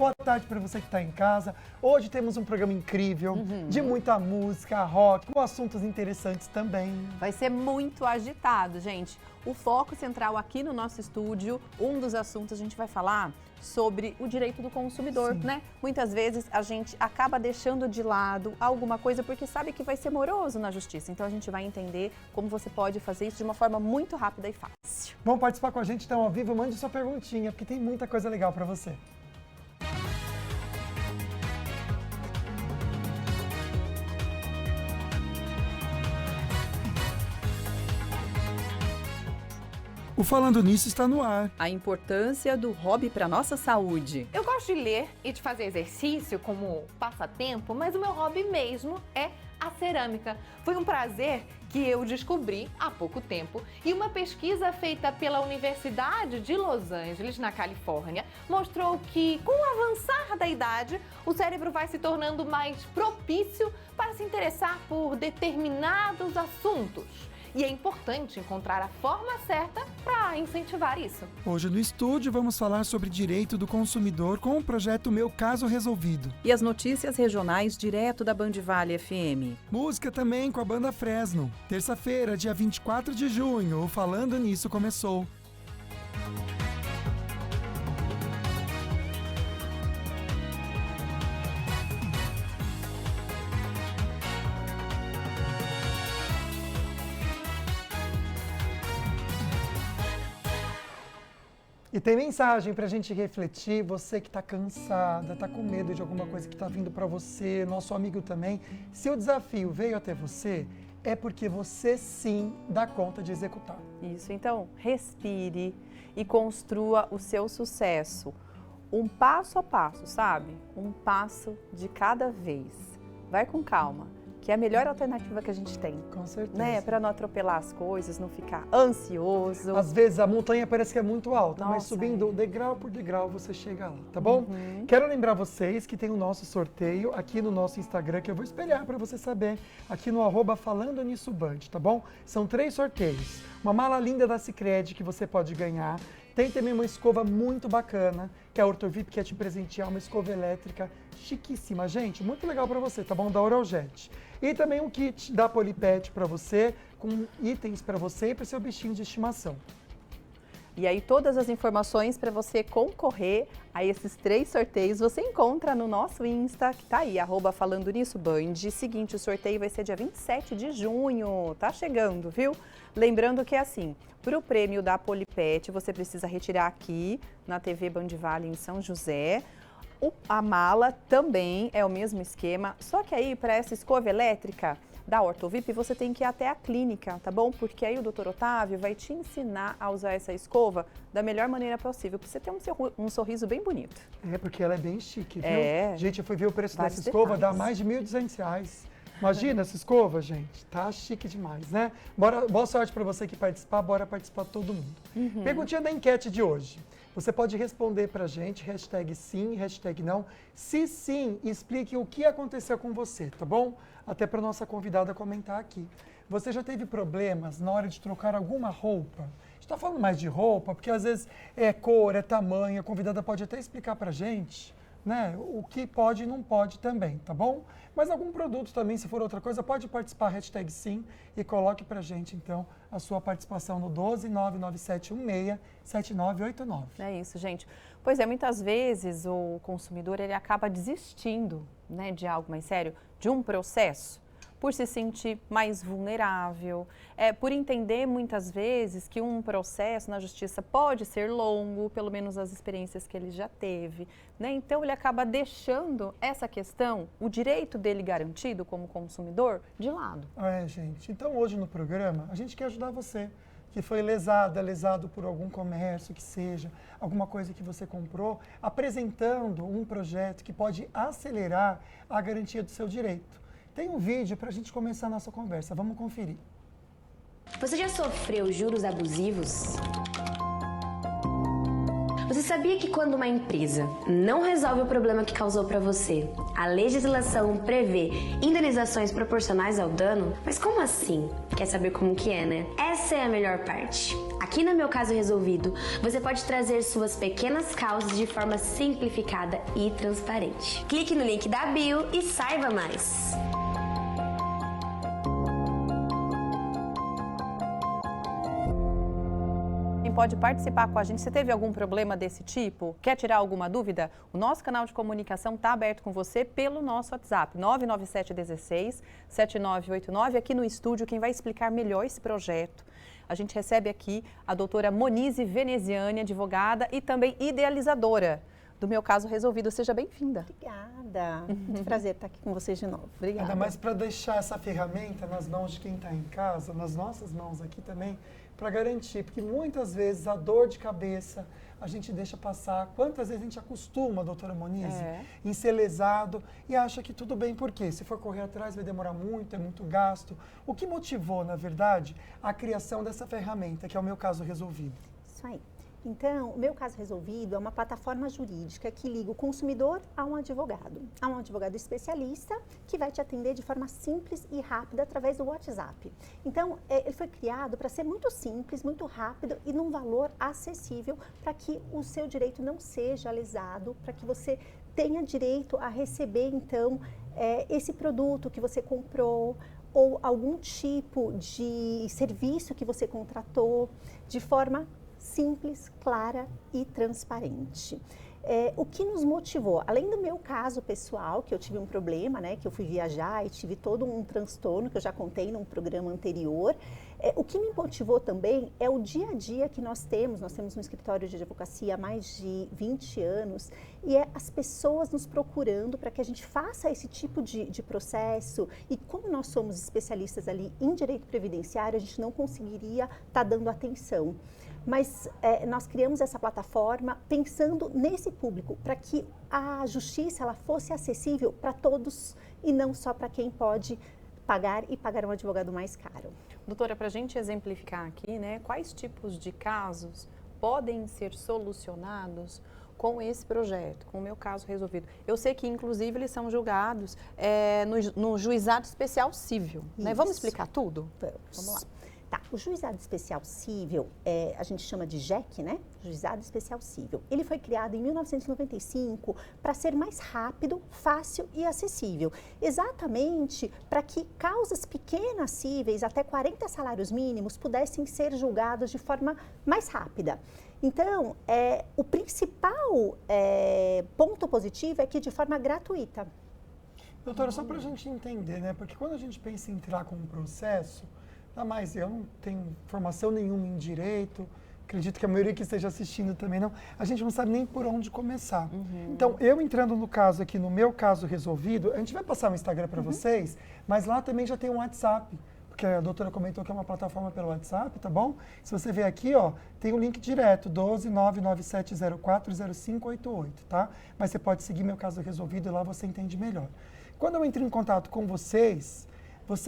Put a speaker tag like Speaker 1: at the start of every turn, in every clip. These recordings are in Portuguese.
Speaker 1: Boa tarde para você que está em casa. Hoje temos um programa incrível, de muita música, rock, com assuntos interessantes também.
Speaker 2: Vai ser muito agitado, gente. O foco central aqui no nosso estúdio, um dos assuntos a gente vai falar sobre o direito do consumidor, né? Muitas vezes a gente acaba deixando de lado alguma coisa porque sabe que vai ser moroso na justiça. Então a gente vai entender como você pode fazer isso de uma forma muito rápida e fácil.
Speaker 1: Vamos participar com a gente então ao vivo? Mande sua perguntinha, porque tem muita coisa legal para você. O Falando Nisso está no ar.
Speaker 2: A importância do hobby para nossa saúde.
Speaker 3: Eu gosto de ler e de fazer exercício como passatempo, mas o meu hobby mesmo é a cerâmica. Foi um prazer que eu descobri há pouco tempo e uma pesquisa feita pela Universidade de Los Angeles, na Califórnia, mostrou que com o avançar da idade, o cérebro vai se tornando mais propício para se interessar por determinados assuntos. E é importante encontrar a forma certa para incentivar isso.
Speaker 1: Hoje no estúdio vamos falar sobre direito do consumidor com o projeto Meu Caso Resolvido.
Speaker 2: E as notícias regionais direto da Band Vale FM.
Speaker 1: Música também com a banda Fresno. Terça-feira, dia 24 de junho, o Falando Nisso começou. E tem mensagem pra gente refletir, você que tá cansada, tá com medo de alguma coisa que tá vindo pra você, nosso amigo também. Se o desafio veio até você, é porque você sim dá conta de executar.
Speaker 2: Isso, então respire e construa o seu sucesso. Um passo a passo, sabe? Um passo de cada vez. Vai com calma, que é a melhor alternativa que a gente tem.
Speaker 1: Com certeza.
Speaker 2: Né? Para não atropelar as coisas, não ficar ansioso.
Speaker 1: Às vezes a montanha parece que é muito alta, mas
Speaker 2: Nossa,
Speaker 1: subindo degrau por degrau você chega lá, tá bom? Quero lembrar vocês que tem o nosso sorteio aqui no nosso Instagram, que eu vou espelhar para você saber, aqui no @Falando Nisso Band, tá bom? São 3 sorteios. Uma mala linda da Sicredi que você pode ganhar. Tem também uma escova muito bacana, que é a Ortovip, que quer te presentear uma escova elétrica chiquíssima, gente, muito legal para você, tá bom? Da Oraljet. E também um kit da Polipet para você, com itens para você e para seu bichinho de estimação.
Speaker 2: E aí todas as informações para você concorrer a esses 3 sorteios você encontra no nosso Insta, que tá aí, @Falando Nisso Band. Seguinte, o sorteio vai ser dia 27 de junho, tá chegando, viu? Lembrando que é assim, para o prêmio da Polipet, você precisa retirar aqui na TV Band Vale em São José. A mala também é o mesmo esquema, só que aí para essa escova elétrica da Ortovip você tem que ir até a clínica, tá bom? Porque aí o Dr. Otávio vai te ensinar a usar essa escova da melhor maneira possível, para você ter um sorriso bem bonito.
Speaker 1: É, porque ela é bem chique, viu?
Speaker 2: É.
Speaker 1: Gente, eu fui ver o preço
Speaker 2: Vários
Speaker 1: dessa escova, dá
Speaker 2: detalhes.
Speaker 1: mais de R$1.200. Imagina essa escova, gente. Tá chique demais, né? Boa sorte para você que participar, bora participar todo mundo. Perguntinha da enquete de hoje. Você pode responder pra gente, #sim, #não. Se sim, explique o que aconteceu com você, tá bom? Até para nossa convidada comentar aqui. Você já teve problemas na hora de trocar alguma roupa? A gente tá falando mais de roupa, porque às vezes é cor, é tamanho, a convidada pode até explicar pra gente, né, o que pode e não pode também, tá bom? Mas algum produto também, se for outra coisa, pode participar, #sim, e coloque pra gente, então, a sua participação no 12997167989.
Speaker 2: É isso, gente. Pois é, muitas vezes o consumidor ele acaba desistindo, né, de algo mais sério, de um processo, por se sentir mais vulnerável, por entender muitas vezes que um processo na justiça pode ser longo, pelo menos as experiências que ele já teve, né? Então ele acaba deixando essa questão, o direito dele garantido como consumidor, de lado.
Speaker 1: É, gente. Então hoje no programa a gente quer ajudar você que foi lesado por algum comércio que seja, alguma coisa que você comprou, apresentando um projeto que pode acelerar a garantia do seu direito. Tem um vídeo para a gente começar a nossa conversa, vamos conferir.
Speaker 4: Você já sofreu juros abusivos? Você sabia que quando uma empresa não resolve o problema que causou para você, a legislação prevê indenizações proporcionais ao dano? Mas como assim? Quer saber como que é, né? Essa é a melhor parte. Aqui no Meu Caso Resolvido, você pode trazer suas pequenas causas de forma simplificada e transparente. Clique no link da bio e saiba mais.
Speaker 2: Quem pode participar com a gente, você teve algum problema desse tipo? Quer tirar alguma dúvida? O nosso canal de comunicação está aberto com você pelo nosso WhatsApp, 99716-7989. Aqui no estúdio, quem vai explicar melhor esse projeto. A gente recebe aqui a doutora Monize Veneziani, advogada e também idealizadora do Meu Caso Resolvido. Seja bem-vinda.
Speaker 5: Obrigada. Muito prazer estar aqui com vocês de novo. Obrigada.
Speaker 1: Ainda mais para deixar essa ferramenta nas mãos de quem está em casa, nas nossas mãos aqui também, para garantir, porque muitas vezes a dor de cabeça a gente deixa passar. Quantas vezes a gente acostuma, doutora Monize, em ser lesado e acha que tudo bem, por quê? Se for correr atrás vai demorar muito, é muito gasto. O que motivou, na verdade, a criação dessa ferramenta, que é o Meu Caso Resolvido?
Speaker 5: Isso aí. Então, o Meu Caso Resolvido é uma plataforma jurídica que liga o consumidor a um advogado especialista que vai te atender de forma simples e rápida através do WhatsApp. Então, ele foi criado para ser muito simples, muito rápido e num valor acessível para que o seu direito não seja lesado, para que você tenha direito a receber, então, esse produto que você comprou ou algum tipo de serviço que você contratou de forma simples, clara e transparente. O que nos motivou, além do meu caso pessoal, que eu tive um problema, né, que eu fui viajar e tive todo um transtorno, que eu já contei num programa anterior, o que me motivou também é o dia a dia que nós temos um escritório de advocacia há mais de 20 anos, e é as pessoas nos procurando para que a gente faça esse tipo de processo, e como nós somos especialistas ali em direito previdenciário, a gente não conseguiria estar dando atenção. Mas nós criamos essa plataforma pensando nesse público, para que a justiça ela fosse acessível para todos e não só para quem pode pagar e pagar um advogado mais caro.
Speaker 2: Doutora, para a gente exemplificar aqui, né, quais tipos de casos podem ser solucionados com esse projeto, com o Meu Caso Resolvido? Eu sei que, inclusive, eles são julgados no Juizado Especial Cível, né? Vamos explicar tudo?
Speaker 5: Vamos lá. Tá, o Juizado Especial Cível, a gente chama de JEC, né? Juizado Especial Cível. Ele foi criado em 1995 para ser mais rápido, fácil e acessível. Exatamente para que causas pequenas cíveis, até 40 salários mínimos, pudessem ser julgadas de forma mais rápida. Então, o principal ponto positivo é que de forma gratuita.
Speaker 1: Doutora, só para a gente entender, né? Porque quando a gente pensa em entrar com um processo, mas eu não tenho formação nenhuma em direito, acredito que a maioria que esteja assistindo também não, a gente não sabe nem por onde começar. Então, eu entrando no caso aqui, no Meu Caso Resolvido, a gente vai passar o Instagram para vocês, mas lá também já tem um WhatsApp, porque a doutora comentou que é uma plataforma pelo WhatsApp, tá bom? Se você ver aqui, ó, tem um link direto, 12997040588, tá? Mas você pode seguir Meu Caso Resolvido e lá você entende melhor. Quando eu entro em contato com vocês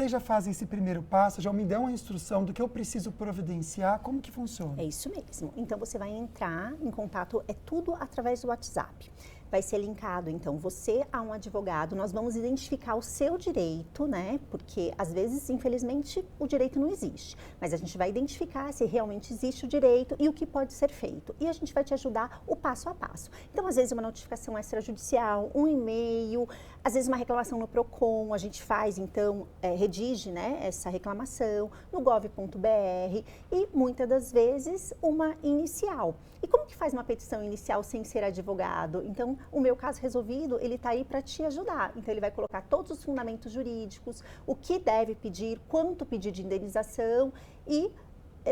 Speaker 1: já fazem esse primeiro passo, já me dão a instrução do que eu preciso providenciar, como que funciona?
Speaker 5: É isso mesmo. Então, você vai entrar em contato, tudo através do WhatsApp. Vai ser linkado, então, você a um advogado, nós vamos identificar o seu direito, né? Porque, às vezes, infelizmente, o direito não existe. Mas a gente vai identificar se realmente existe o direito e o que pode ser feito. E a gente vai te ajudar o passo a passo. Então, às vezes, uma notificação extrajudicial, um e-mail, às vezes uma reclamação no PROCON, a gente faz, então, redige, né, essa reclamação no gov.br e, muitas das vezes, uma inicial. E como que faz uma petição inicial sem ser advogado? Então, o Meu Caso Resolvido, ele está aí para te ajudar. Então, ele vai colocar todos os fundamentos jurídicos, o que deve pedir, quanto pedir de indenização e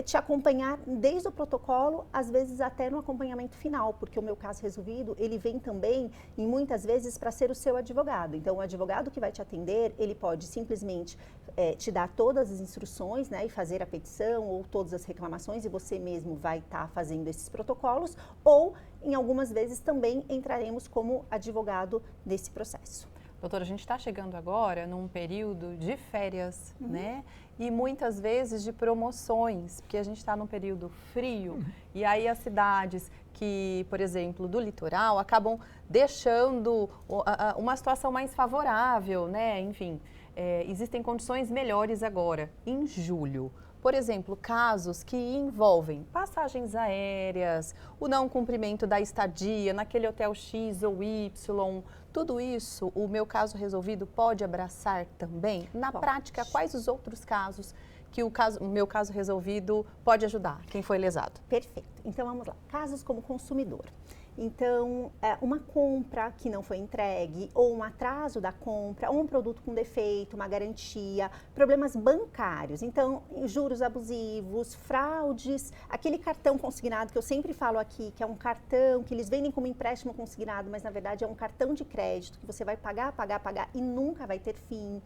Speaker 5: te acompanhar desde o protocolo, às vezes até no acompanhamento final, porque o Meu Caso Resolvido, ele vem também, e muitas vezes, para ser o seu advogado. Então, o advogado que vai te atender, ele pode simplesmente te dar todas as instruções, né, e fazer a petição ou todas as reclamações, e você mesmo vai estar fazendo esses protocolos, ou, em algumas vezes, também entraremos como advogado desse processo.
Speaker 2: Doutora, a gente está chegando agora num período de férias, né? E muitas vezes de promoções, porque a gente está num período frio e aí as cidades que, por exemplo, do litoral, acabam deixando uma situação mais favorável, né? Enfim, existem condições melhores agora, em julho. Por exemplo, casos que envolvem passagens aéreas, o não cumprimento da estadia naquele hotel X ou Y, tudo isso, o Meu Caso Resolvido pode abraçar também? Na prática, quais os outros casos que o Meu Caso Resolvido pode ajudar quem foi lesado?
Speaker 5: Perfeito. Então, vamos lá. Casos como consumidor. Então, uma compra que não foi entregue, ou um atraso da compra, ou um produto com defeito, uma garantia, problemas bancários. Então, juros abusivos, fraudes, aquele cartão consignado que eu sempre falo aqui, que é um cartão que eles vendem como empréstimo consignado, mas na verdade é um cartão de crédito que você vai pagar e nunca vai ter fim.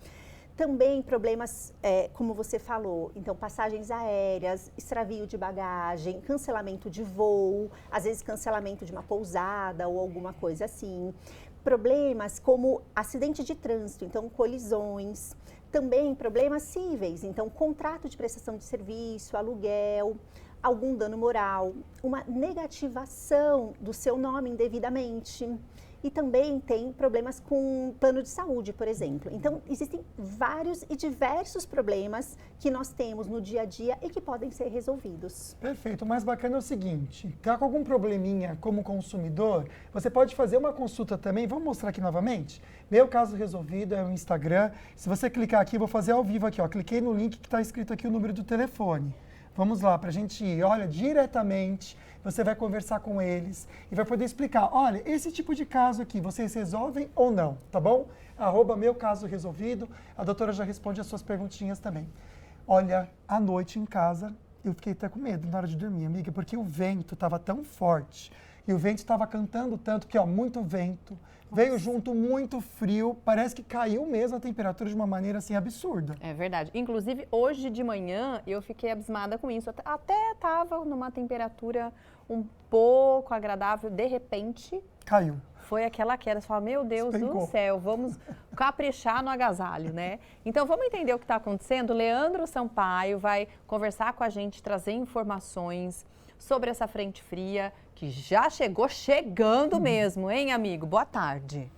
Speaker 5: Também problemas, como você falou, então passagens aéreas, extravio de bagagem, cancelamento de voo, às vezes cancelamento de uma pousada ou alguma coisa assim. Problemas como acidente de trânsito, então colisões. Também problemas cíveis, então contrato de prestação de serviço, aluguel, algum dano moral, uma negativação do seu nome indevidamente. E também tem problemas com plano de saúde, por exemplo. Então, existem vários e diversos problemas que nós temos no dia a dia e que podem ser resolvidos.
Speaker 1: Perfeito. O mais bacana é o seguinte, tá com algum probleminha como consumidor, você pode fazer uma consulta também, vamos mostrar aqui novamente? Meu Caso Resolvido é o Instagram. Se você clicar aqui, vou fazer ao vivo aqui, ó. Cliquei no link que está escrito aqui o número do telefone. Vamos lá, para a gente ir, olha, diretamente, você vai conversar com eles e vai poder explicar, olha, esse tipo de caso aqui, vocês resolvem ou não, tá bom? @Meu Caso Resolvido, a doutora já responde as suas perguntinhas também. Olha, à noite em casa, eu fiquei até com medo na hora de dormir, amiga, porque o vento estava tão forte e o vento estava cantando tanto, que ó, muito vento, veio junto muito frio, parece que caiu mesmo a temperatura de uma maneira assim absurda.
Speaker 2: É verdade. Inclusive, hoje de manhã eu fiquei abismada com isso. Até estava numa temperatura um pouco agradável, de repente...
Speaker 1: Caiu.
Speaker 2: Foi aquela queda, você fala, meu Deus
Speaker 1: Despencou.
Speaker 2: do céu, vamos caprichar no agasalho, né? Então, vamos entender o que está acontecendo? Leandro Sampaio vai conversar com a gente, trazer informações sobre essa frente fria, que já chegou chegando mesmo, hein, amigo? Boa tarde.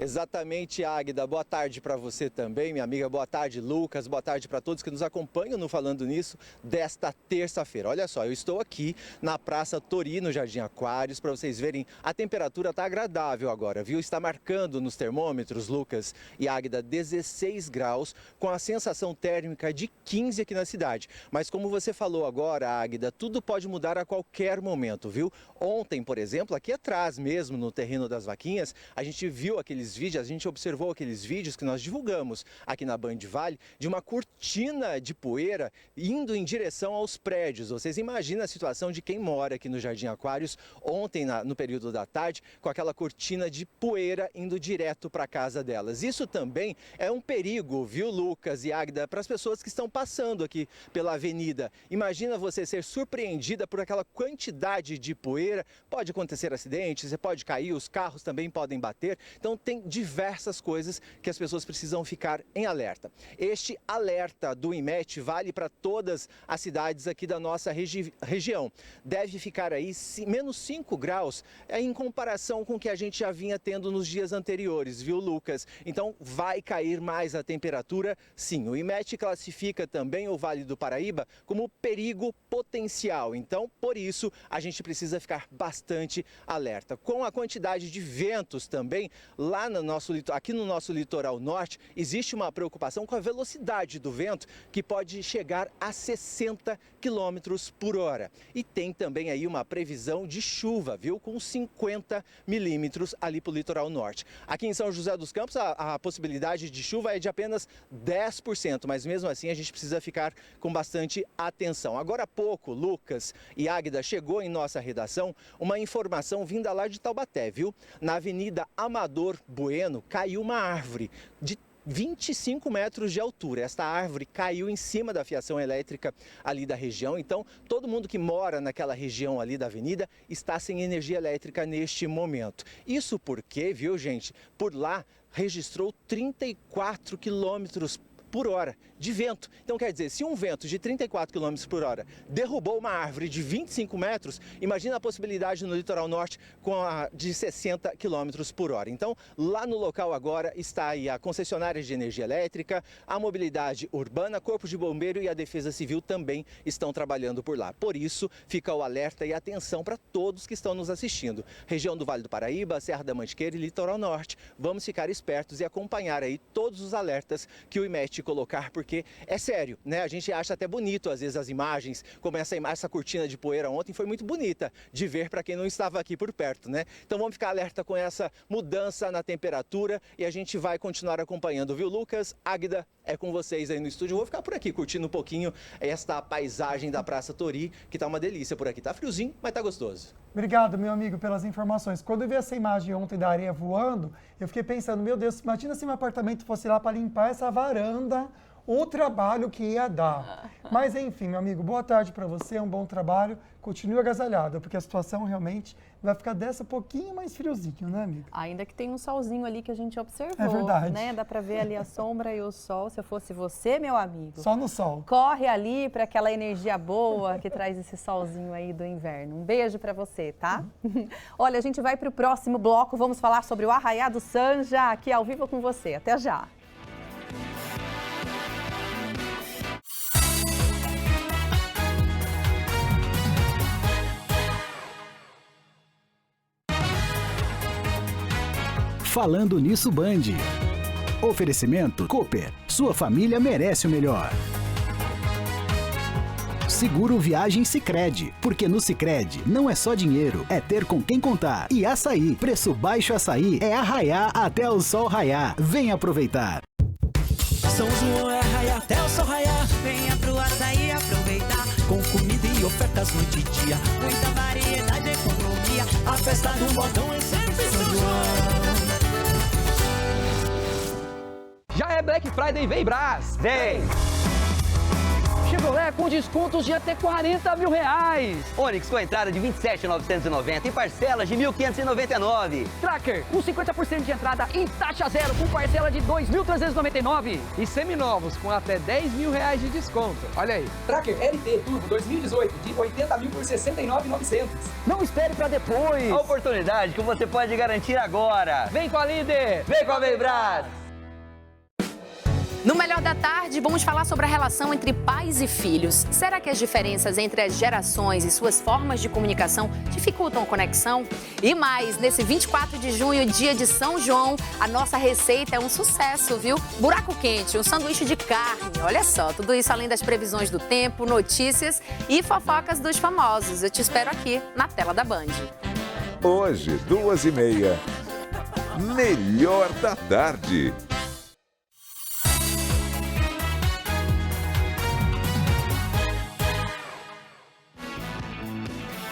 Speaker 6: Exatamente, Águida. Boa tarde para você também, minha amiga. Boa tarde, Lucas. Boa tarde para todos que nos acompanham no Falando Nisso desta terça-feira. Olha só, eu estou aqui na Praça Torino, Jardim Aquários, para vocês verem, a temperatura está agradável agora, viu? Está marcando nos termômetros, Lucas e Águida, 16 graus, com a sensação térmica de 15 aqui na cidade. Mas como você falou agora, Águida, tudo pode mudar a qualquer momento, viu? Ontem, por exemplo, aqui atrás mesmo, no terreno das vaquinhas, a gente viu aqueles vídeos, a gente observou aqueles vídeos que nós divulgamos aqui na Band Vale, de uma cortina de poeira indo em direção aos prédios. Vocês imaginam a situação de quem mora aqui no Jardim Aquários ontem, no período da tarde, com aquela cortina de poeira indo direto para a casa delas. Isso também é um perigo, viu, Lucas e Águida, para as pessoas que estão passando aqui pela avenida. Imagina você ser surpreendida por aquela quantidade de poeira, pode acontecer acidentes, você pode cair, os carros também podem bater, então tem diversas coisas que as pessoas precisam ficar em alerta. Este alerta do IMET vale para todas as cidades aqui da nossa região. Deve ficar aí menos 5 graus em comparação com o que a gente já vinha tendo nos dias anteriores, viu, Lucas? Então vai cair mais a temperatura, sim. O IMET classifica também o Vale do Paraíba como perigo potencial. Então, por isso, a gente precisa ficar bastante alerta. Com a quantidade de ventos também, aqui no nosso litoral norte, existe uma preocupação com a velocidade do vento, que pode chegar a 60 km por hora. E tem também aí uma previsão de chuva, viu? Com 50 milímetros ali para o litoral norte. Aqui em São José dos Campos, a possibilidade de chuva é de apenas 10%, mas mesmo assim a gente precisa ficar com bastante atenção. Agora há pouco, Lucas e Águida, chegou em nossa redação uma informação vinda lá de Taubaté, viu? Na Avenida Amador Bueno, caiu uma árvore de 25 metros de altura. Esta árvore caiu em cima da fiação elétrica ali da região, então todo mundo que mora naquela região ali da avenida está sem energia elétrica neste momento. Isso porque, viu gente, por lá registrou 34 quilômetros por hora de vento. Então quer dizer, se um vento de 34 km por hora derrubou uma árvore de 25 metros, imagina a possibilidade no litoral norte com a de 60 km por hora. Então lá no local agora está aí a concessionária de energia elétrica, a mobilidade urbana, Corpo de Bombeiro e a Defesa Civil também estão trabalhando por lá. Por isso fica o alerta e atenção para todos que estão nos assistindo. Região do Vale do Paraíba, Serra da Mantiqueira e Litoral Norte. Vamos ficar espertos e acompanhar aí todos os alertas que o IMET colocar, porque é sério, né? A gente acha até bonito, às vezes, as imagens, como essa cortina de poeira ontem foi muito bonita de ver para quem não estava aqui por perto, né? Então vamos ficar alerta com essa mudança na temperatura e a gente vai continuar acompanhando, viu, Lucas? Águida, é com vocês aí no estúdio. Eu vou ficar por aqui curtindo um pouquinho esta paisagem da Praça Tori, que tá uma delícia por aqui. Tá friozinho, mas tá gostoso.
Speaker 1: Obrigado, meu amigo, pelas informações. Quando eu vi essa imagem ontem da areia voando, eu fiquei pensando, meu Deus, imagina se meu apartamento fosse lá para limpar essa varanda, o trabalho que ia dar. Mas enfim, meu amigo, boa tarde para você, um bom trabalho. Continue agasalhado, porque a situação realmente vai ficar dessa pouquinho mais friozinho, né, amigo?
Speaker 2: Ainda que tem um solzinho ali que a gente observou,
Speaker 1: É verdade.
Speaker 2: né? Dá para ver ali a sombra e o sol. Se eu fosse você, meu amigo,
Speaker 1: Só no sol.
Speaker 2: corre ali para aquela energia boa que traz esse solzinho aí do inverno. Um beijo para você, tá? Olha, a gente vai para o próximo bloco. Vamos falar sobre o Arraiá do Sanja, aqui ao vivo com você. Até já.
Speaker 7: Falando Nisso Band. Oferecimento Cooper. Sua família merece o melhor. Seguro Viagem Sicredi, porque no Sicredi não é só dinheiro, é ter com quem contar. E Açaí, preço baixo Açaí é arraiar até o sol raiar. Vem aproveitar.
Speaker 8: São João é arraiar até o sol raiar. Venha pro Açaí aproveitar. Com comida e ofertas noite e dia. Muita variedade e economia. A festa do modão é sempre São João.
Speaker 9: Já é Black Friday, vem Brás! Vem! Chevrolet com descontos de até R$40 mil.
Speaker 10: Onix com entrada de 27.990 e parcelas de 1.599.
Speaker 9: Tracker com 50% de entrada e taxa zero com parcela de 2.399.
Speaker 11: E seminovos com até R$10 mil de desconto. Olha aí.
Speaker 9: Tracker LT Turbo 2018 de 80 mil por 69.900. Não espere para depois.
Speaker 10: A oportunidade que você pode garantir agora.
Speaker 9: Vem com a Líder!
Speaker 10: Vem com a Vembras!
Speaker 12: No Melhor da Tarde, vamos falar sobre a relação entre pais e filhos. Será que as diferenças entre as gerações e suas formas de comunicação dificultam a conexão? E mais, nesse 24 de junho, dia de São João, a nossa receita é um sucesso, viu? Buraco quente, um sanduíche de carne. Olha só, tudo isso além das previsões do tempo, notícias e fofocas dos famosos. Eu te espero aqui na tela da Band.
Speaker 13: Hoje, 2h30. Melhor da Tarde.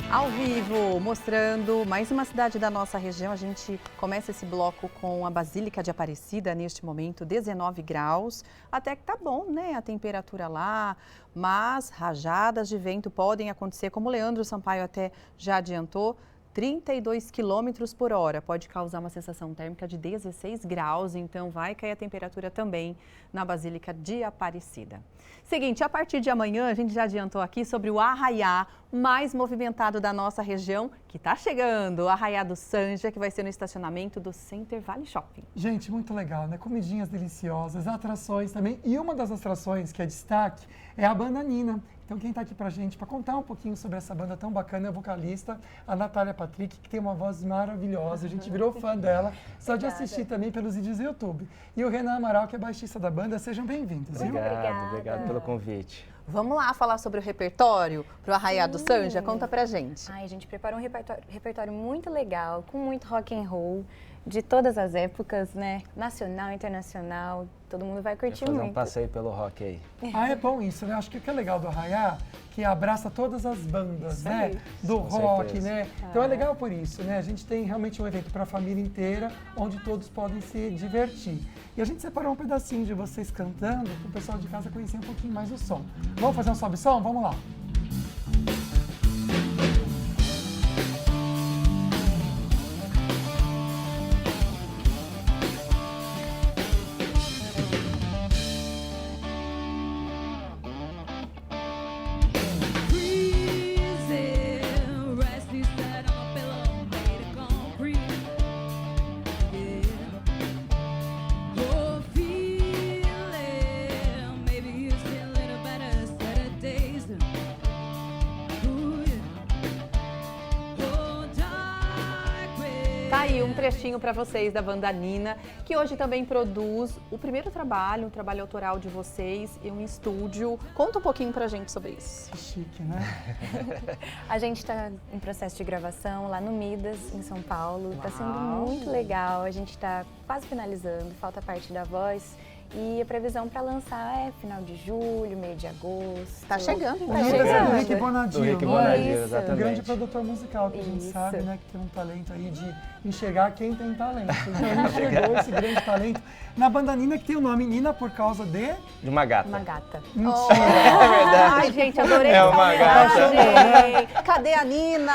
Speaker 2: Ao vivo, mostrando mais uma cidade da nossa região. A gente começa esse bloco com a Basílica de Aparecida, neste momento, 19 graus. Até que tá bom, né, a temperatura lá, mas rajadas de vento podem acontecer, como o Leandro Sampaio até já adiantou, 32 quilômetros por hora. Pode causar uma sensação térmica de 16 graus, então vai cair a temperatura também na Basílica de Aparecida. Seguinte, a partir de amanhã, a gente já adiantou aqui sobre o arraiá mais movimentado da nossa região, que está chegando, o Arraiá do Sanja, que vai ser no estacionamento do Center Valley Shopping.
Speaker 1: Gente, muito legal, né? Comidinhas deliciosas, atrações também. E uma das atrações que é destaque é a Banda Nina. Então, quem está aqui pra gente, para contar um pouquinho sobre essa banda tão bacana, é a vocalista, a Natália Patrick, que tem uma voz maravilhosa. A gente virou fã dela, só de assistir também pelos vídeos do YouTube. E o Renan Amaral, que é baixista da banda, sejam bem-vindos.
Speaker 14: Obrigado pelo convite.
Speaker 2: Vamos lá falar sobre o repertório para o Arraiá do Sanja? Conta pra gente.
Speaker 15: Ai, a gente preparou um repertório muito legal, com muito rock and roll. de todas as épocas, né? Nacional, internacional, todo mundo vai curtir
Speaker 14: Fazer
Speaker 15: muito.
Speaker 14: um passeio pelo rock aí.
Speaker 1: Ah, é bom isso, né? Acho que o que é legal do Arraiá, que abraça todas as bandas,
Speaker 14: Isso
Speaker 1: né?
Speaker 14: aí.
Speaker 1: Do
Speaker 14: Com
Speaker 1: rock,
Speaker 14: certeza.
Speaker 1: né? Então é legal por isso, né? A gente tem realmente um evento para a família inteira, onde todos podem se divertir. E a gente separou um pedacinho de vocês cantando, para o pessoal de casa conhecer um pouquinho mais o som. Vamos fazer um sobe-som? Vamos lá.
Speaker 2: Tá aí um trechinho para vocês da banda Nina, que hoje também produz o primeiro trabalho, um trabalho autoral de vocês e um estúdio. Conta um pouquinho pra gente sobre isso.
Speaker 1: Chique, né?
Speaker 15: A gente está em processo de gravação lá no Midas, em São Paulo. Está sendo
Speaker 2: Uau!
Speaker 15: muito legal. A gente está quase finalizando, falta a parte da voz. E a previsão para lançar é final de julho, meio de agosto.
Speaker 2: Tá chegando,
Speaker 1: O
Speaker 2: tá
Speaker 1: Midas é do
Speaker 2: chegando.
Speaker 1: Rick Bonadio,
Speaker 14: Do Rick
Speaker 1: não é?
Speaker 14: Bonadio, exatamente.
Speaker 1: Um grande produtor musical que a gente
Speaker 15: Isso.
Speaker 1: sabe, né? Que tem um talento aí de enxergar quem tem talento. Então, ele enxergou esse grande talento na banda Nina, que tem o nome Nina por causa de...
Speaker 14: De uma gata.
Speaker 15: Uma gata.
Speaker 1: Mentira.
Speaker 14: É verdade.
Speaker 2: Ai, gente, adorei
Speaker 14: É
Speaker 2: essa
Speaker 14: uma
Speaker 2: homenagem. Cadê a Nina?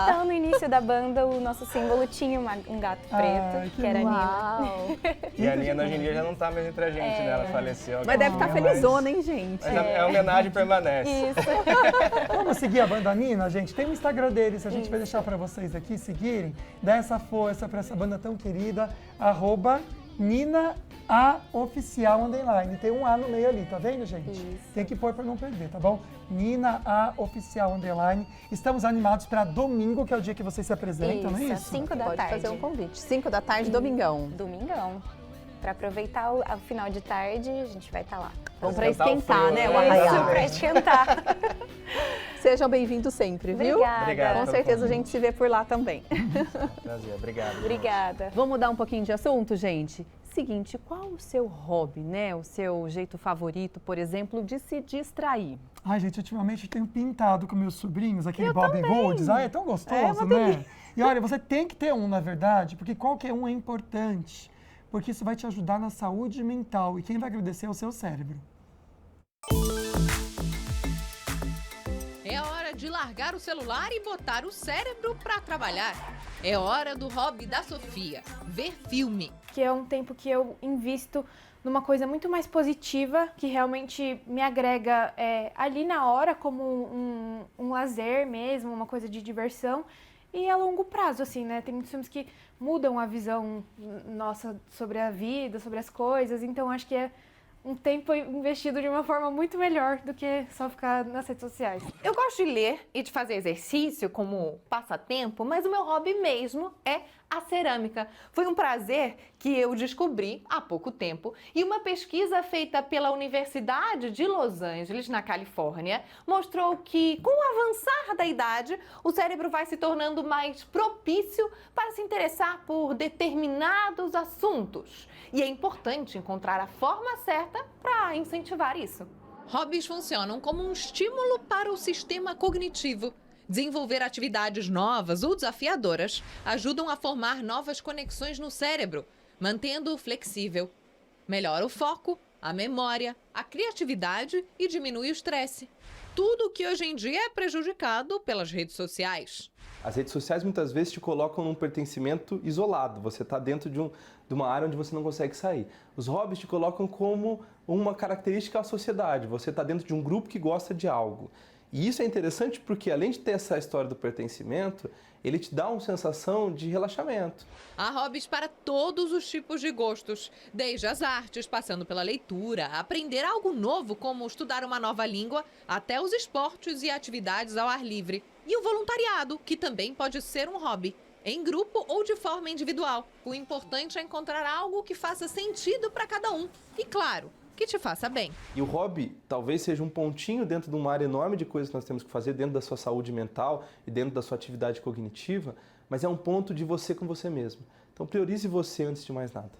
Speaker 15: Então, no início da banda, o nosso símbolo tinha um gato preto,
Speaker 1: Ai,
Speaker 15: que era a Nina.
Speaker 2: Uau.
Speaker 14: E a Nina hoje em dia já não tá mais entre a gente, né? Ela faleceu.
Speaker 2: Mas deve estar
Speaker 14: mas
Speaker 2: felizona, hein, gente?
Speaker 14: a homenagem permanece.
Speaker 15: Isso.
Speaker 1: Vamos seguir a banda Nina, gente? Tem o Instagram deles, a gente vai deixar para vocês aqui seguirem. Dá essa força para essa banda tão querida, @NinaAOficial_. Tem um A no meio ali, tá vendo, gente?
Speaker 15: Isso.
Speaker 1: Tem que pôr para não perder, tá bom? NinaAOficial_. Estamos animados para domingo, que é o dia que vocês se apresentam, não é
Speaker 15: Isso,
Speaker 1: isso?
Speaker 15: 5 da
Speaker 2: Pode
Speaker 15: tarde.
Speaker 2: fazer um convite. 5 da tarde, domingão.
Speaker 15: Domingão. Para aproveitar o final de tarde, a gente vai estar lá.
Speaker 2: Vamos para
Speaker 14: Esquentar o
Speaker 2: esquentar,
Speaker 14: frio,
Speaker 2: né, o
Speaker 14: né?
Speaker 2: Arraiá.
Speaker 15: Isso, para esquentar.
Speaker 2: Sejam bem-vindos sempre, viu?
Speaker 15: Obrigada.
Speaker 14: Obrigado
Speaker 2: Com
Speaker 14: pelo
Speaker 2: certeza a
Speaker 14: convite.
Speaker 2: gente se vê por lá também.
Speaker 14: Prazer, obrigado.
Speaker 15: Obrigada.
Speaker 2: Vamos mudar um pouquinho de assunto, gente? Seguinte, qual o seu hobby, né? O seu jeito favorito, por exemplo, de se distrair?
Speaker 1: Ai, gente, ultimamente eu tenho pintado com meus sobrinhos, aquele Bob Goods. Ai, é tão gostoso, né? E olha, você tem que ter um, na verdade, porque qualquer um é importante. Porque isso vai te ajudar na saúde mental. E quem vai agradecer é o seu cérebro.
Speaker 16: É hora de largar o celular e botar o cérebro para trabalhar. É hora do hobby da Sofia, ver filme.
Speaker 17: Que é um tempo que eu invisto numa coisa muito mais positiva, que realmente me agrega ali na hora como um lazer mesmo, uma coisa de diversão. E a longo prazo, assim, né? Tem muitos filmes que mudam a visão nossa sobre a vida, sobre as coisas. Então, acho que é um tempo investido de uma forma muito melhor do que só ficar nas redes sociais.
Speaker 3: Eu gosto de ler e de fazer exercício como passatempo, mas o meu hobby mesmo é a cerâmica. Foi um prazer que eu descobri há pouco tempo e uma pesquisa feita pela Universidade de Los Angeles, na Califórnia, mostrou que com o avançar da idade, o cérebro vai se tornando mais propício para se interessar por determinados assuntos. E é importante encontrar a forma certa para incentivar isso.
Speaker 16: Hobbies funcionam como um estímulo para o sistema cognitivo. Desenvolver atividades novas ou desafiadoras ajudam a formar novas conexões no cérebro, mantendo-o flexível. Melhora o foco, a memória, a criatividade e diminui o estresse. Tudo que hoje em dia é prejudicado pelas redes sociais.
Speaker 18: As redes sociais muitas vezes te colocam num pertencimento isolado. Você está dentro de uma área onde você não consegue sair. Os hobbies te colocam como uma característica da sociedade. Você está dentro de um grupo que gosta de algo. E isso é interessante porque, além de ter essa história do pertencimento, ele te dá uma sensação de relaxamento.
Speaker 16: Há hobbies para todos os tipos de gostos, desde as artes, passando pela leitura, aprender algo novo como estudar uma nova língua, até os esportes e atividades ao ar livre. E o voluntariado, que também pode ser um hobby, em grupo ou de forma individual. O importante é encontrar algo que faça sentido para cada um. E claro, que te faça bem.
Speaker 18: E o hobby talvez seja um pontinho dentro de uma área enorme de coisas que nós temos que fazer dentro da sua saúde mental e dentro da sua atividade cognitiva, mas é um ponto de você com você mesmo. Então priorize você antes de mais nada.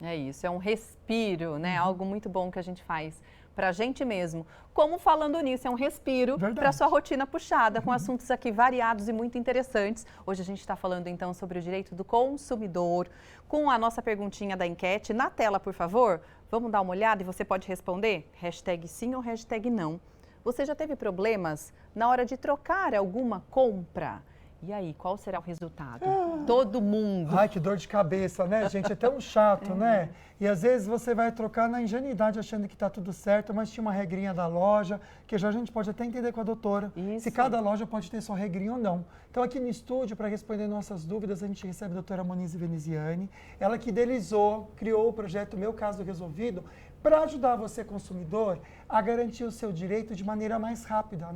Speaker 2: É isso, é um respiro, né? Algo muito bom que a gente faz para a gente mesmo. Como falando nisso, é um respiro para sua rotina puxada, com assuntos aqui variados e muito interessantes. Hoje a gente está falando então sobre o direito do consumidor, com a nossa perguntinha da enquete. Na tela, por favor, vamos dar uma olhada e você pode responder? Hashtag sim ou hashtag não. Você já teve problemas na hora de trocar alguma compra? E aí, qual será o resultado? Todo mundo.
Speaker 1: Ai, que dor de cabeça, né, gente? É tão chato, né? E às vezes você vai trocar na ingenuidade achando que está tudo certo, mas tinha uma regrinha da loja, que já a gente pode até entender com a doutora.
Speaker 2: Isso.
Speaker 1: Se cada loja pode ter sua regrinha ou não. Então aqui no estúdio, para responder nossas dúvidas, a gente recebe a doutora Monize Veneziani. Ela que idealizou, criou o projeto Meu Caso Resolvido, para ajudar você, consumidor, a garantir o seu direito de maneira mais rápida.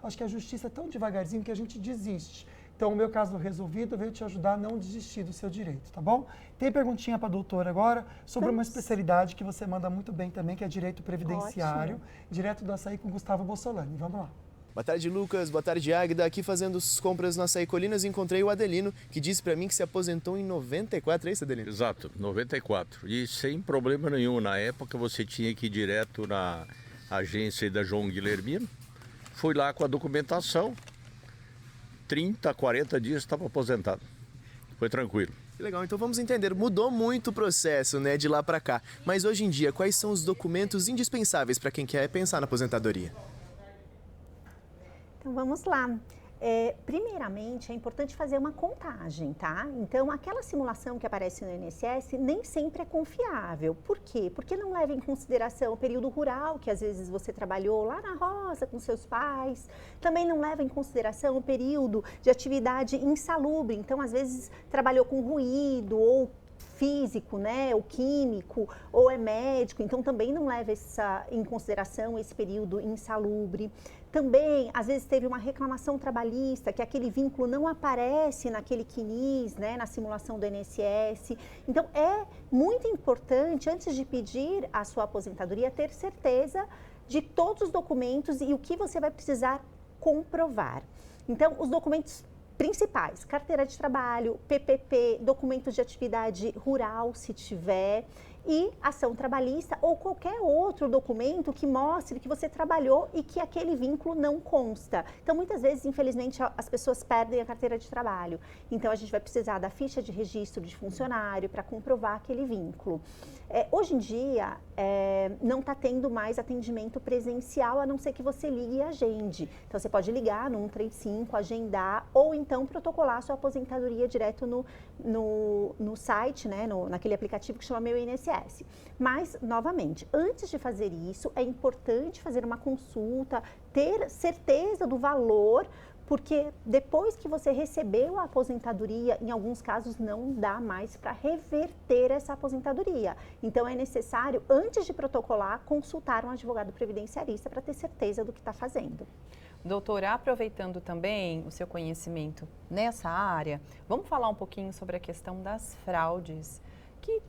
Speaker 1: Acho que a justiça é tão devagarzinho que a gente desiste. Então, o Meu Caso Resolvido veio te ajudar a não desistir do seu direito, tá bom? Tem perguntinha para a doutora agora sobre uma especialidade que você manda muito bem também, que é direito previdenciário, direto do Açaí com Gustavo Bossolani. Vamos lá.
Speaker 19: Boa tarde, Lucas. Boa tarde, Águida. Aqui fazendo as compras no Açaí Colinas, encontrei o Adelino, que disse para mim que se aposentou em 94, é isso, Adelino?
Speaker 20: Exato, 94. E sem problema nenhum. Na época você tinha que ir direto na agência da João Guilhermino. Fui lá com a documentação. 30, 40 dias estava aposentado. Foi tranquilo.
Speaker 19: Que legal, então vamos entender. Mudou muito o processo, né, de lá para cá. Mas hoje em dia, quais são os documentos indispensáveis para quem quer pensar na aposentadoria?
Speaker 5: Então vamos lá. Primeiramente, é importante fazer uma contagem, tá? Então, aquela simulação que aparece no INSS nem sempre é confiável. Por quê? Porque não leva em consideração o período rural, que às vezes você trabalhou lá na roça com seus pais. Também não leva em consideração o período de atividade insalubre. Então, às vezes, trabalhou com ruído ou físico, né, ou químico, ou é médico, então também não leva em consideração esse período insalubre. Também, às vezes, teve uma reclamação trabalhista, que aquele vínculo não aparece naquele CNIS, né, na simulação do INSS. Então, é muito importante, antes de pedir a sua aposentadoria, ter certeza de todos os documentos e o que você vai precisar comprovar. Então, os documentos principais: carteira de trabalho, PPP, documentos de atividade rural, se tiver, e ação trabalhista ou qualquer outro documento que mostre que você trabalhou e que aquele vínculo não consta. Então, muitas vezes, infelizmente, as pessoas perdem a carteira de trabalho. Então, a gente vai precisar da ficha de registro de funcionário para comprovar aquele vínculo. Hoje em dia, não está tendo mais atendimento presencial, a não ser que você ligue e agende. Então, você pode ligar no 135, agendar, ou então protocolar a sua aposentadoria direto no site, né, naquele aplicativo que chama Meu INSS. Mas, novamente, antes de fazer isso, é importante fazer uma consulta, ter certeza do valor, porque depois que você recebeu a aposentadoria, em alguns casos não dá mais para reverter essa aposentadoria. Então, é necessário, antes de protocolar, consultar um advogado previdenciarista para ter certeza do que está fazendo.
Speaker 2: Doutora, aproveitando também o seu conhecimento nessa área, vamos falar um pouquinho sobre a questão das fraudes, que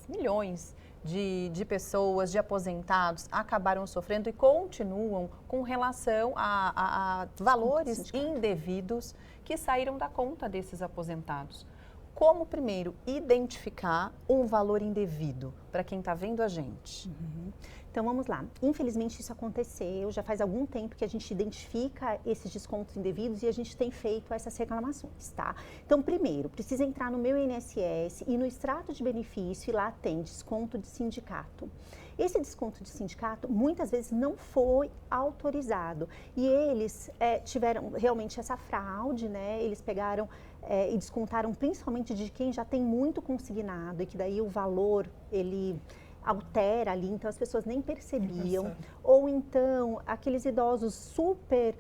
Speaker 2: milhões de pessoas, de aposentados, acabaram sofrendo e continuam com relação a valores indevidos que saíram da conta desses aposentados. Como, primeiro, identificar um valor indevido para quem está vendo a gente?
Speaker 5: Então, vamos lá. Infelizmente, isso aconteceu. Já faz algum tempo que a gente identifica esses descontos indevidos e a gente tem feito essas reclamações, tá? Então, primeiro, precisa entrar no Meu INSS e no extrato de benefício, e lá tem desconto de sindicato. Esse desconto de sindicato, muitas vezes, não foi autorizado. E eles tiveram realmente essa fraude, né? Eles pegaram e descontaram principalmente de quem já tem muito consignado, e que daí o valor, ele altera ali, então as pessoas nem percebiam. Ou então, aqueles idosos super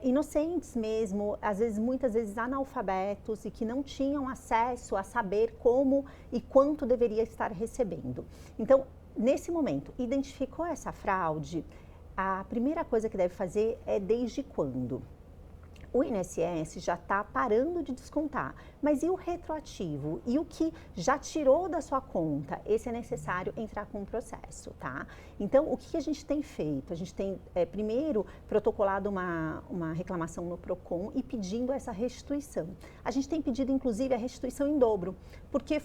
Speaker 5: inocentes mesmo, às vezes, muitas vezes analfabetos e que não tinham acesso a saber como e quanto deveria estar recebendo. Então, nesse momento, identificou essa fraude, a primeira coisa que deve fazer é desde quando. O INSS já está parando de descontar, mas e o retroativo? E o que já tirou da sua conta? Esse é necessário entrar com o processo, tá? Então, o que a gente tem feito? A gente tem, primeiro, protocolado uma reclamação no PROCON e pedindo essa restituição. A gente tem pedido, inclusive, a restituição em dobro, porque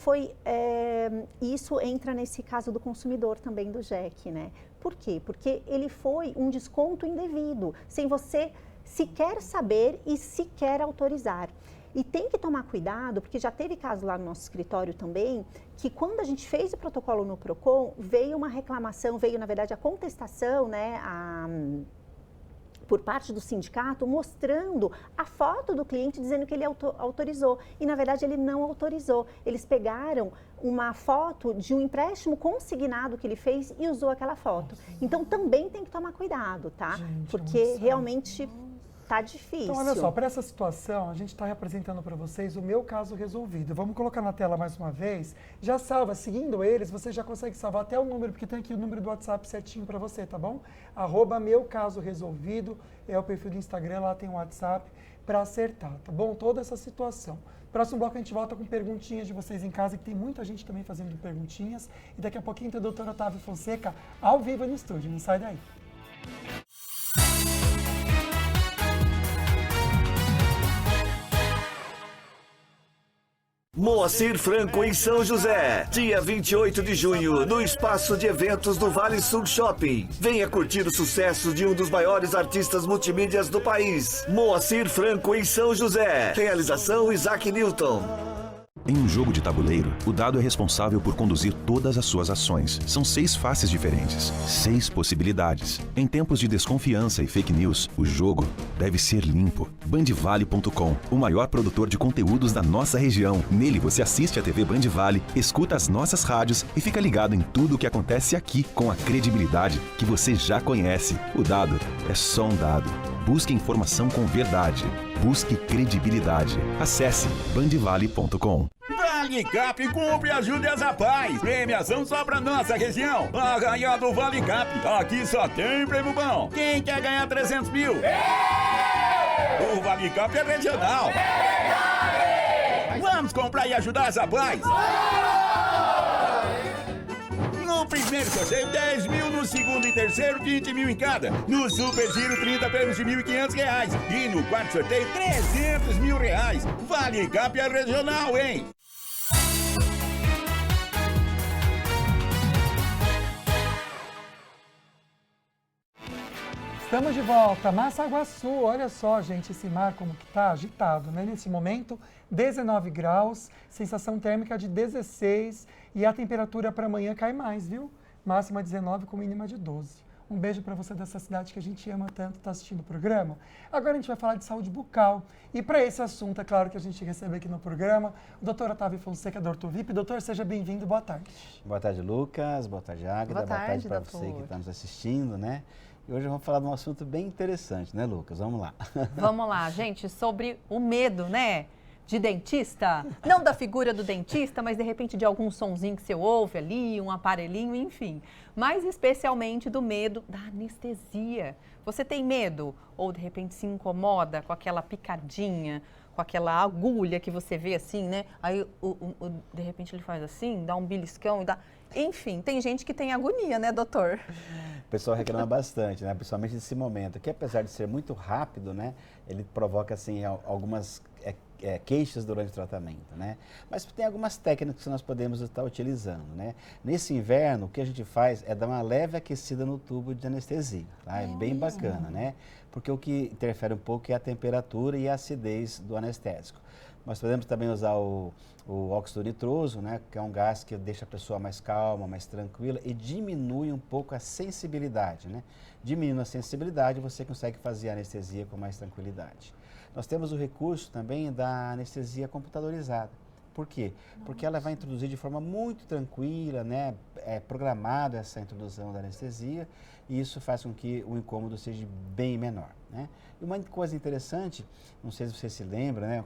Speaker 5: isso entra nesse caso do consumidor também, do JEC, né? Por quê? Porque ele foi um desconto indevido, sem você sequer saber e sequer autorizar. E tem que tomar cuidado, porque já teve caso lá no nosso escritório também, que quando a gente fez o protocolo no PROCON, veio uma reclamação, veio na verdade a contestação, né, por parte do sindicato, mostrando a foto do cliente dizendo que ele autorizou. E na verdade ele não autorizou. Eles pegaram uma foto de um empréstimo consignado que ele fez e usou aquela foto. Então também tem que tomar cuidado, tá?
Speaker 1: Gente,
Speaker 5: porque realmente tá difícil.
Speaker 1: Então, olha só, para essa situação, a gente está representando para vocês o meu caso resolvido. Vamos colocar na tela mais uma vez. Já salva, seguindo eles, você já consegue salvar até o número, porque tem aqui o número do WhatsApp certinho para você, tá bom? @meucasoresolvido é o perfil do Instagram, lá tem o WhatsApp para acertar, tá bom? Toda essa situação. Próximo bloco a gente volta com perguntinhas de vocês em casa, que tem muita gente também fazendo perguntinhas. E daqui a pouquinho tem o Dr. Otávio Fonseca ao vivo no estúdio, não sai daí.
Speaker 21: Moacir Franco em São José, dia 28 de junho, no espaço de eventos do Vale Sul Shopping. Venha curtir o sucesso de um dos maiores artistas multimídias do país. Moacir Franco em São José. Realização Isaac Newton.
Speaker 22: Em um jogo de tabuleiro, o dado é responsável por conduzir todas as suas ações. São 6 faces diferentes, 6 possibilidades. Em tempos de desconfiança e fake news, o jogo deve ser limpo. Bandvale.com, o maior produtor de conteúdos da nossa região. Nele você assiste a TV Bandvale, escuta as nossas rádios e fica ligado em tudo o que acontece aqui com a credibilidade que você já conhece. O dado é só um dado. Busque informação com verdade. Busque credibilidade. Acesse bandvale.com.
Speaker 23: Vale Cap, compre e ajude as rapaz. Premiação só pra nossa região. Arraial do Vale Cap. Aqui só tem prêmio bom. Quem quer ganhar 300 mil? O Vale Cap é regional. Vamos comprar e ajudar as rapaz. No primeiro sorteio, 10 mil. No segundo e terceiro, 20 mil em cada. No Super Giro, 30 prêmios de R$1.500. E no quarto sorteio, 300 mil reais. Vale Cap é regional, hein?
Speaker 1: Estamos de volta, Massaguaçu, olha só, gente, esse mar como que tá agitado, né? Nesse momento, 19 graus, sensação térmica de 16 e a temperatura para amanhã cai mais, viu? Máxima 19 com mínima de 12. Um beijo para você dessa cidade que a gente ama tanto, tá assistindo o programa. Agora a gente vai falar de saúde bucal. E para esse assunto, é claro que a gente recebe aqui no programa o Dr. Otávio Fonseca, da Ortovip. Doutor, seja bem-vindo, boa tarde.
Speaker 24: Boa tarde, Lucas. Boa tarde, Águida. Boa tarde para você que está nos assistindo, né? E hoje vamos falar de um assunto bem interessante, né, Lucas? Vamos lá.
Speaker 2: Vamos lá, gente, sobre o medo, né? De dentista, não da figura do dentista, mas de repente de algum sonzinho que você ouve ali, um aparelhinho, enfim. Mas especialmente do medo da anestesia. Você tem medo? Ou de repente se incomoda com aquela picadinha, com aquela agulha que você vê assim, né? Aí de repente ele faz assim, dá um beliscão e dá... Enfim, tem gente que tem agonia, né, doutor?
Speaker 24: O pessoal reclama bastante, né? Principalmente nesse momento, que apesar de ser muito rápido, né? Ele provoca, assim, algumas queixas durante o tratamento, né? Mas tem algumas técnicas que nós podemos estar utilizando, né? Nesse inverno, o que a gente faz é dar uma leve aquecida no tubo de anestesia, tá? É bem bacana, né? Porque o que interfere um pouco é a temperatura e a acidez do anestésico. Nós podemos também usar o óxido nitroso, né, que é um gás que deixa a pessoa mais calma, mais tranquila e diminui um pouco a sensibilidade, né? Diminuindo a sensibilidade, você consegue fazer a anestesia com mais tranquilidade. Nós temos o recurso também da anestesia computadorizada. Por quê? Porque ela vai introduzir de forma muito tranquila, né? É programada essa introdução da anestesia e isso faz com que o incômodo seja bem menor, né? E uma coisa interessante, não sei se você se lembra, né?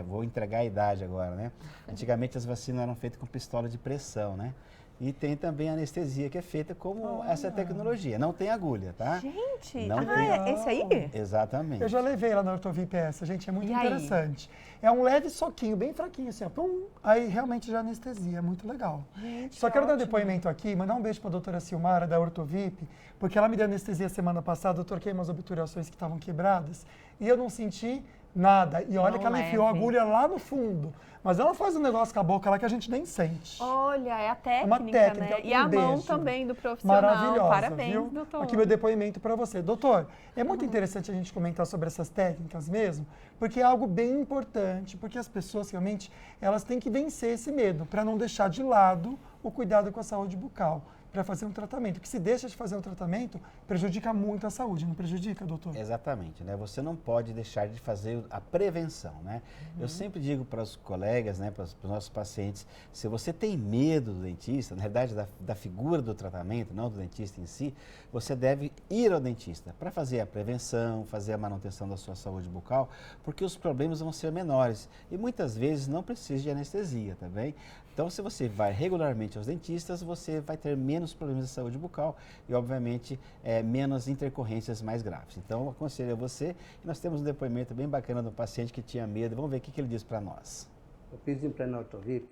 Speaker 24: Vou entregar a idade agora, né? Antigamente as vacinas eram feitas com pistola de pressão, né? E tem também a anestesia que é feita como essa tecnologia. Não tem agulha, tá?
Speaker 2: Gente,
Speaker 24: não
Speaker 2: é esse aí?
Speaker 24: Exatamente.
Speaker 1: Eu já levei lá na Ortovip essa, gente, é muito
Speaker 2: E aí?
Speaker 1: interessante. É um leve soquinho, bem fraquinho, assim, ó, pum, aí realmente já anestesia, é muito legal.
Speaker 2: Gente,
Speaker 1: Só quero dar
Speaker 2: ótimo.
Speaker 1: depoimento aqui, mandar um beijo para a doutora Silmara, da Ortovip, porque ela me deu anestesia semana passada, eu troquei umas obturações que estavam quebradas, e eu não senti nada. E olha
Speaker 2: Não
Speaker 1: que ela enfiou a
Speaker 2: leve.
Speaker 1: agulha lá no fundo. Mas ela faz um negócio com a boca lá que a gente nem sente.
Speaker 2: Olha, é a técnica,
Speaker 1: Uma técnica,
Speaker 2: né? E a
Speaker 1: beijo.
Speaker 2: mão também do profissional.
Speaker 1: Maravilhosa,
Speaker 2: Parabéns,
Speaker 1: viu?
Speaker 2: doutor.
Speaker 1: Aqui meu depoimento para você. Doutor, é muito interessante a gente comentar sobre essas técnicas mesmo, porque é algo bem importante, porque as pessoas realmente, elas têm que vencer esse medo, para não deixar de lado o cuidado com a saúde bucal, para fazer um tratamento. Porque se deixa de fazer um tratamento, prejudica muito a saúde, não prejudica, doutor?
Speaker 24: Exatamente, né? Você não pode deixar de fazer a prevenção, né? Eu sempre digo para os colegas, né, para os nossos pacientes, se você tem medo do dentista, na verdade da figura do tratamento, não do dentista em si, você deve ir ao dentista para fazer a prevenção, fazer a manutenção da sua saúde bucal, porque os problemas vão ser menores e muitas vezes não precisa de anestesia, tá bem? Então, se você vai regularmente aos dentistas, você vai ter menos problemas de saúde bucal e, obviamente, menos intercorrências mais graves. Então, eu aconselho a você, e nós temos um depoimento bem bacana do paciente que tinha medo. Vamos ver o que ele diz para nós.
Speaker 4: Eu fiz implante na Ortovip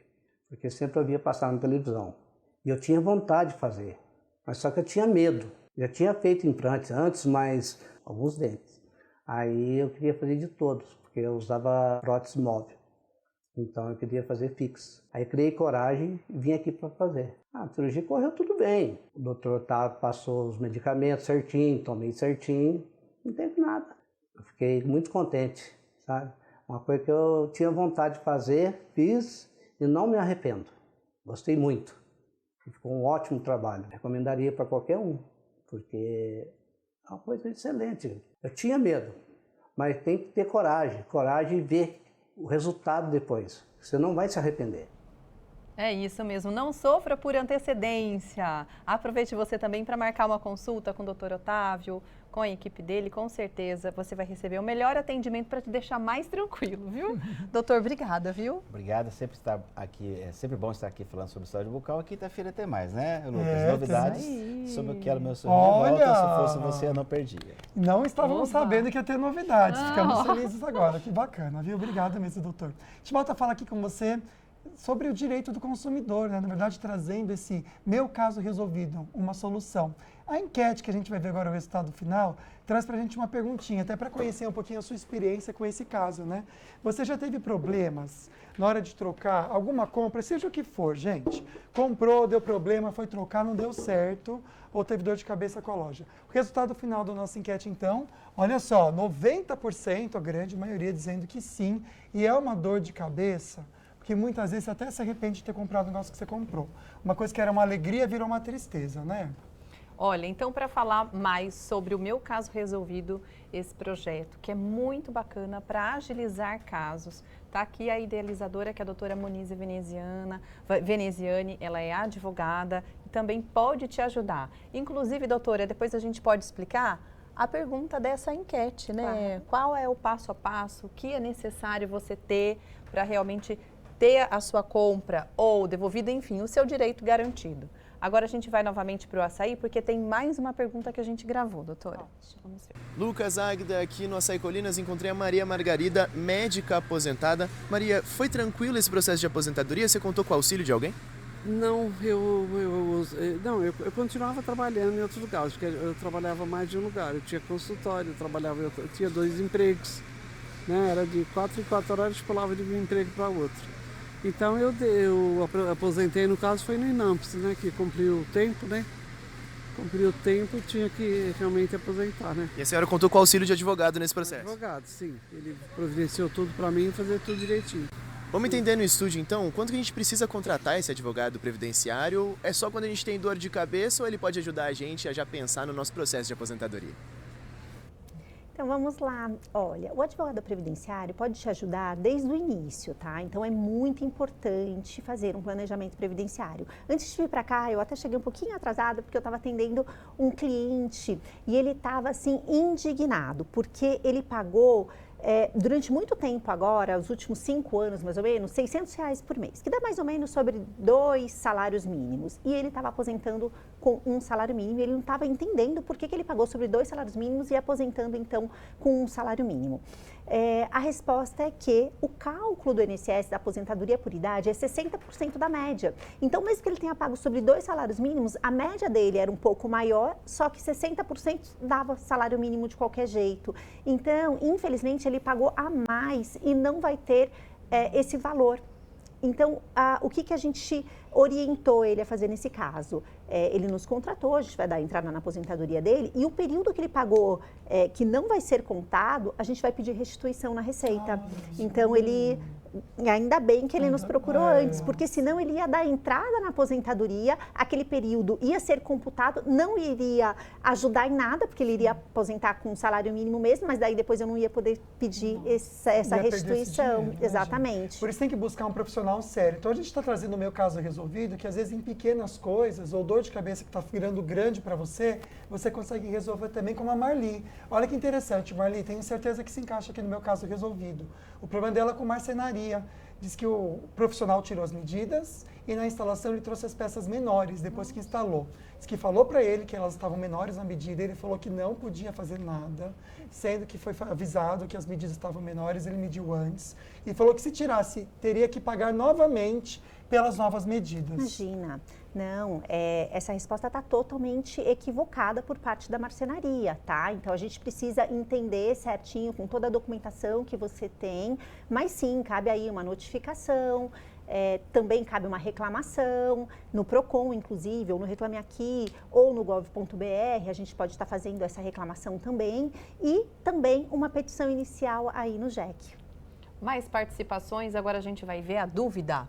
Speaker 4: porque sempre ouvia passar na televisão. E eu tinha vontade de fazer, mas só que eu tinha medo. Já tinha feito implantes antes, mas alguns dentes. Aí eu queria fazer de todos, porque eu usava prótese móvel. Então eu queria fazer fixo. Aí criei coragem e vim aqui para fazer. A cirurgia correu tudo bem. O doutor passou os medicamentos certinho, tomei certinho, não teve nada. Eu fiquei muito contente, sabe? Uma coisa que eu tinha vontade de fazer, fiz e não me arrependo. Gostei muito. Ficou um ótimo trabalho. Recomendaria para qualquer um, porque é uma coisa excelente. Eu tinha medo, mas tem que ter coragem. Coragem e ver o resultado depois. Você não vai se arrepender.
Speaker 2: É isso mesmo, não sofra por antecedência. Aproveite você também para marcar uma consulta com o Dr. Otávio, com a equipe dele, com certeza você vai receber o melhor atendimento para te deixar mais tranquilo, viu? Doutor, obrigada, viu?
Speaker 24: Obrigado, sempre estar aqui, é sempre bom estar aqui falando sobre saúde bucal. Quinta-feira tem mais, né, Lucas? Novidades sobre o que era o meu sorriso de volta, se fosse você eu não perdia.
Speaker 1: Não estávamos sabendo que ia ter novidades, ficamos felizes agora, que bacana, viu? Obrigado mesmo, doutor. A gente volta a falar aqui com você sobre o direito do consumidor, né? Na verdade, trazendo esse meu caso resolvido, uma solução. A enquete que a gente vai ver agora, o resultado final, traz para a gente uma perguntinha, até para conhecer um pouquinho a sua experiência com esse caso, né? Você já teve problemas na hora de trocar alguma compra, seja o que for, gente? Comprou, deu problema, foi trocar, não deu certo, ou teve dor de cabeça com a loja. O resultado final da nossa enquete, então, olha só, 90%, a grande maioria, dizendo que sim, e é uma dor de cabeça, que muitas vezes você até se arrepende de ter comprado o negócio que você comprou. Uma coisa que era uma alegria virou uma tristeza, né?
Speaker 2: Olha, então para falar mais sobre o meu caso resolvido, esse projeto, que é muito bacana para agilizar casos, tá aqui a idealizadora, que é a doutora Monize Veneziani, ela é advogada e também pode te ajudar. Inclusive, doutora, depois a gente pode explicar a pergunta dessa enquete, né? Qual é o passo a passo, o que é necessário você ter para realmente ter a sua compra ou devolvida, enfim, o seu direito garantido. Agora a gente vai novamente para o açaí, porque tem mais uma pergunta que a gente gravou, doutora. Vamos ver.
Speaker 19: Lucas Águida, aqui no Açaí Colinas, encontrei a Maria Margarida, médica aposentada. Maria, foi tranquilo esse processo de aposentadoria? Você contou com o auxílio de alguém?
Speaker 6: Não, eu continuava trabalhando em outros lugares, porque eu trabalhava mais de um lugar. Eu tinha consultório, eu tinha 2 empregos, né? Era de 4 em 4 horas, pulava de um emprego para outro. Então eu aposentei, no caso foi no INAMPS, né? Que cumpriu o tempo, né? Cumpriu o tempo, tinha que realmente aposentar, né?
Speaker 19: E a senhora contou com o auxílio de advogado nesse processo?
Speaker 6: Advogado, sim. Ele providenciou tudo para mim e fazer tudo direitinho.
Speaker 19: Vamos entender no estúdio, então, quanto que a gente precisa contratar esse advogado previdenciário? É só quando a gente tem dor de cabeça ou ele pode ajudar a gente a já pensar no nosso processo de aposentadoria?
Speaker 5: Então vamos lá, olha, o advogado previdenciário pode te ajudar desde o início, tá? Então é muito importante fazer um planejamento previdenciário. Antes de vir para cá, eu até cheguei um pouquinho atrasada porque eu estava atendendo um cliente e ele estava assim indignado porque ele pagou durante muito tempo agora, os últimos 5 anos mais ou menos, R$600 por mês, que dá mais ou menos sobre 2 salários mínimos. E ele estava aposentando com um salário mínimo, e ele não estava entendendo por que ele pagou sobre 2 salários mínimos e aposentando então com um salário mínimo. A resposta é que o cálculo do INSS da aposentadoria por idade é 60% da média. Então, mesmo que ele tenha pago sobre 2 salários mínimos, a média dele era um pouco maior, só que 60% dava salário mínimo de qualquer jeito. Então, infelizmente, ele pagou a mais e não vai ter esse valor. Então, o que a gente orientou ele a fazer nesse caso? Ele nos contratou, a gente vai dar entrada na aposentadoria dele, e o período que ele pagou, que não vai ser contado, a gente vai pedir restituição na Receita. Então, ele... Ainda bem que ele nos procurou antes, porque senão ele ia dar entrada na aposentadoria, aquele período ia ser computado, não iria ajudar em nada, porque ele iria aposentar com um salário mínimo mesmo, mas daí depois eu não ia poder pedir essa restituição.
Speaker 1: Dinheiro,
Speaker 5: exatamente.
Speaker 1: Gente? Por isso tem que buscar um profissional sério. Então a gente está trazendo o meu caso resolvido, que às vezes em pequenas coisas, ou dor de cabeça que está virando grande para você, você consegue resolver também como a Marli. Olha que interessante, Marli, tenho certeza que se encaixa aqui no meu caso resolvido. O problema dela é com marcenaria. Diz que o profissional tirou as medidas e na instalação ele trouxe as peças menores depois que instalou. Diz que falou para ele que elas estavam menores na medida, ele falou que não podia fazer nada, sendo que foi avisado que as medidas estavam menores, ele mediu antes e falou que se tirasse, teria que pagar novamente pelas novas medidas.
Speaker 5: Imagina. Não, essa resposta está totalmente equivocada por parte da marcenaria, tá? Então, a gente precisa entender certinho, com toda a documentação que você tem, mas sim, cabe aí uma notificação, também cabe uma reclamação, no PROCON, inclusive, ou no Reclame Aqui, ou no gov.br, a gente pode estar fazendo essa reclamação também, e também uma petição inicial aí no JEC.
Speaker 2: Mais participações, agora a gente vai ver a dúvida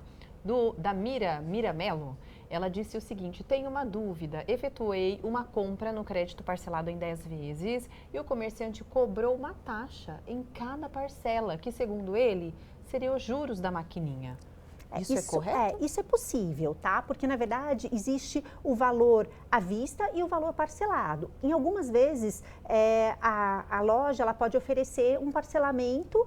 Speaker 2: da Mira Melo. Ela disse o seguinte: tenho uma dúvida, efetuei uma compra no crédito parcelado em 10 vezes e o comerciante cobrou uma taxa em cada parcela, que segundo ele, seria os juros da maquininha. Isso é correto?
Speaker 5: Isso é possível, tá? Porque, na verdade, existe o valor à vista e o valor parcelado. Em algumas vezes, a loja ela pode oferecer um parcelamento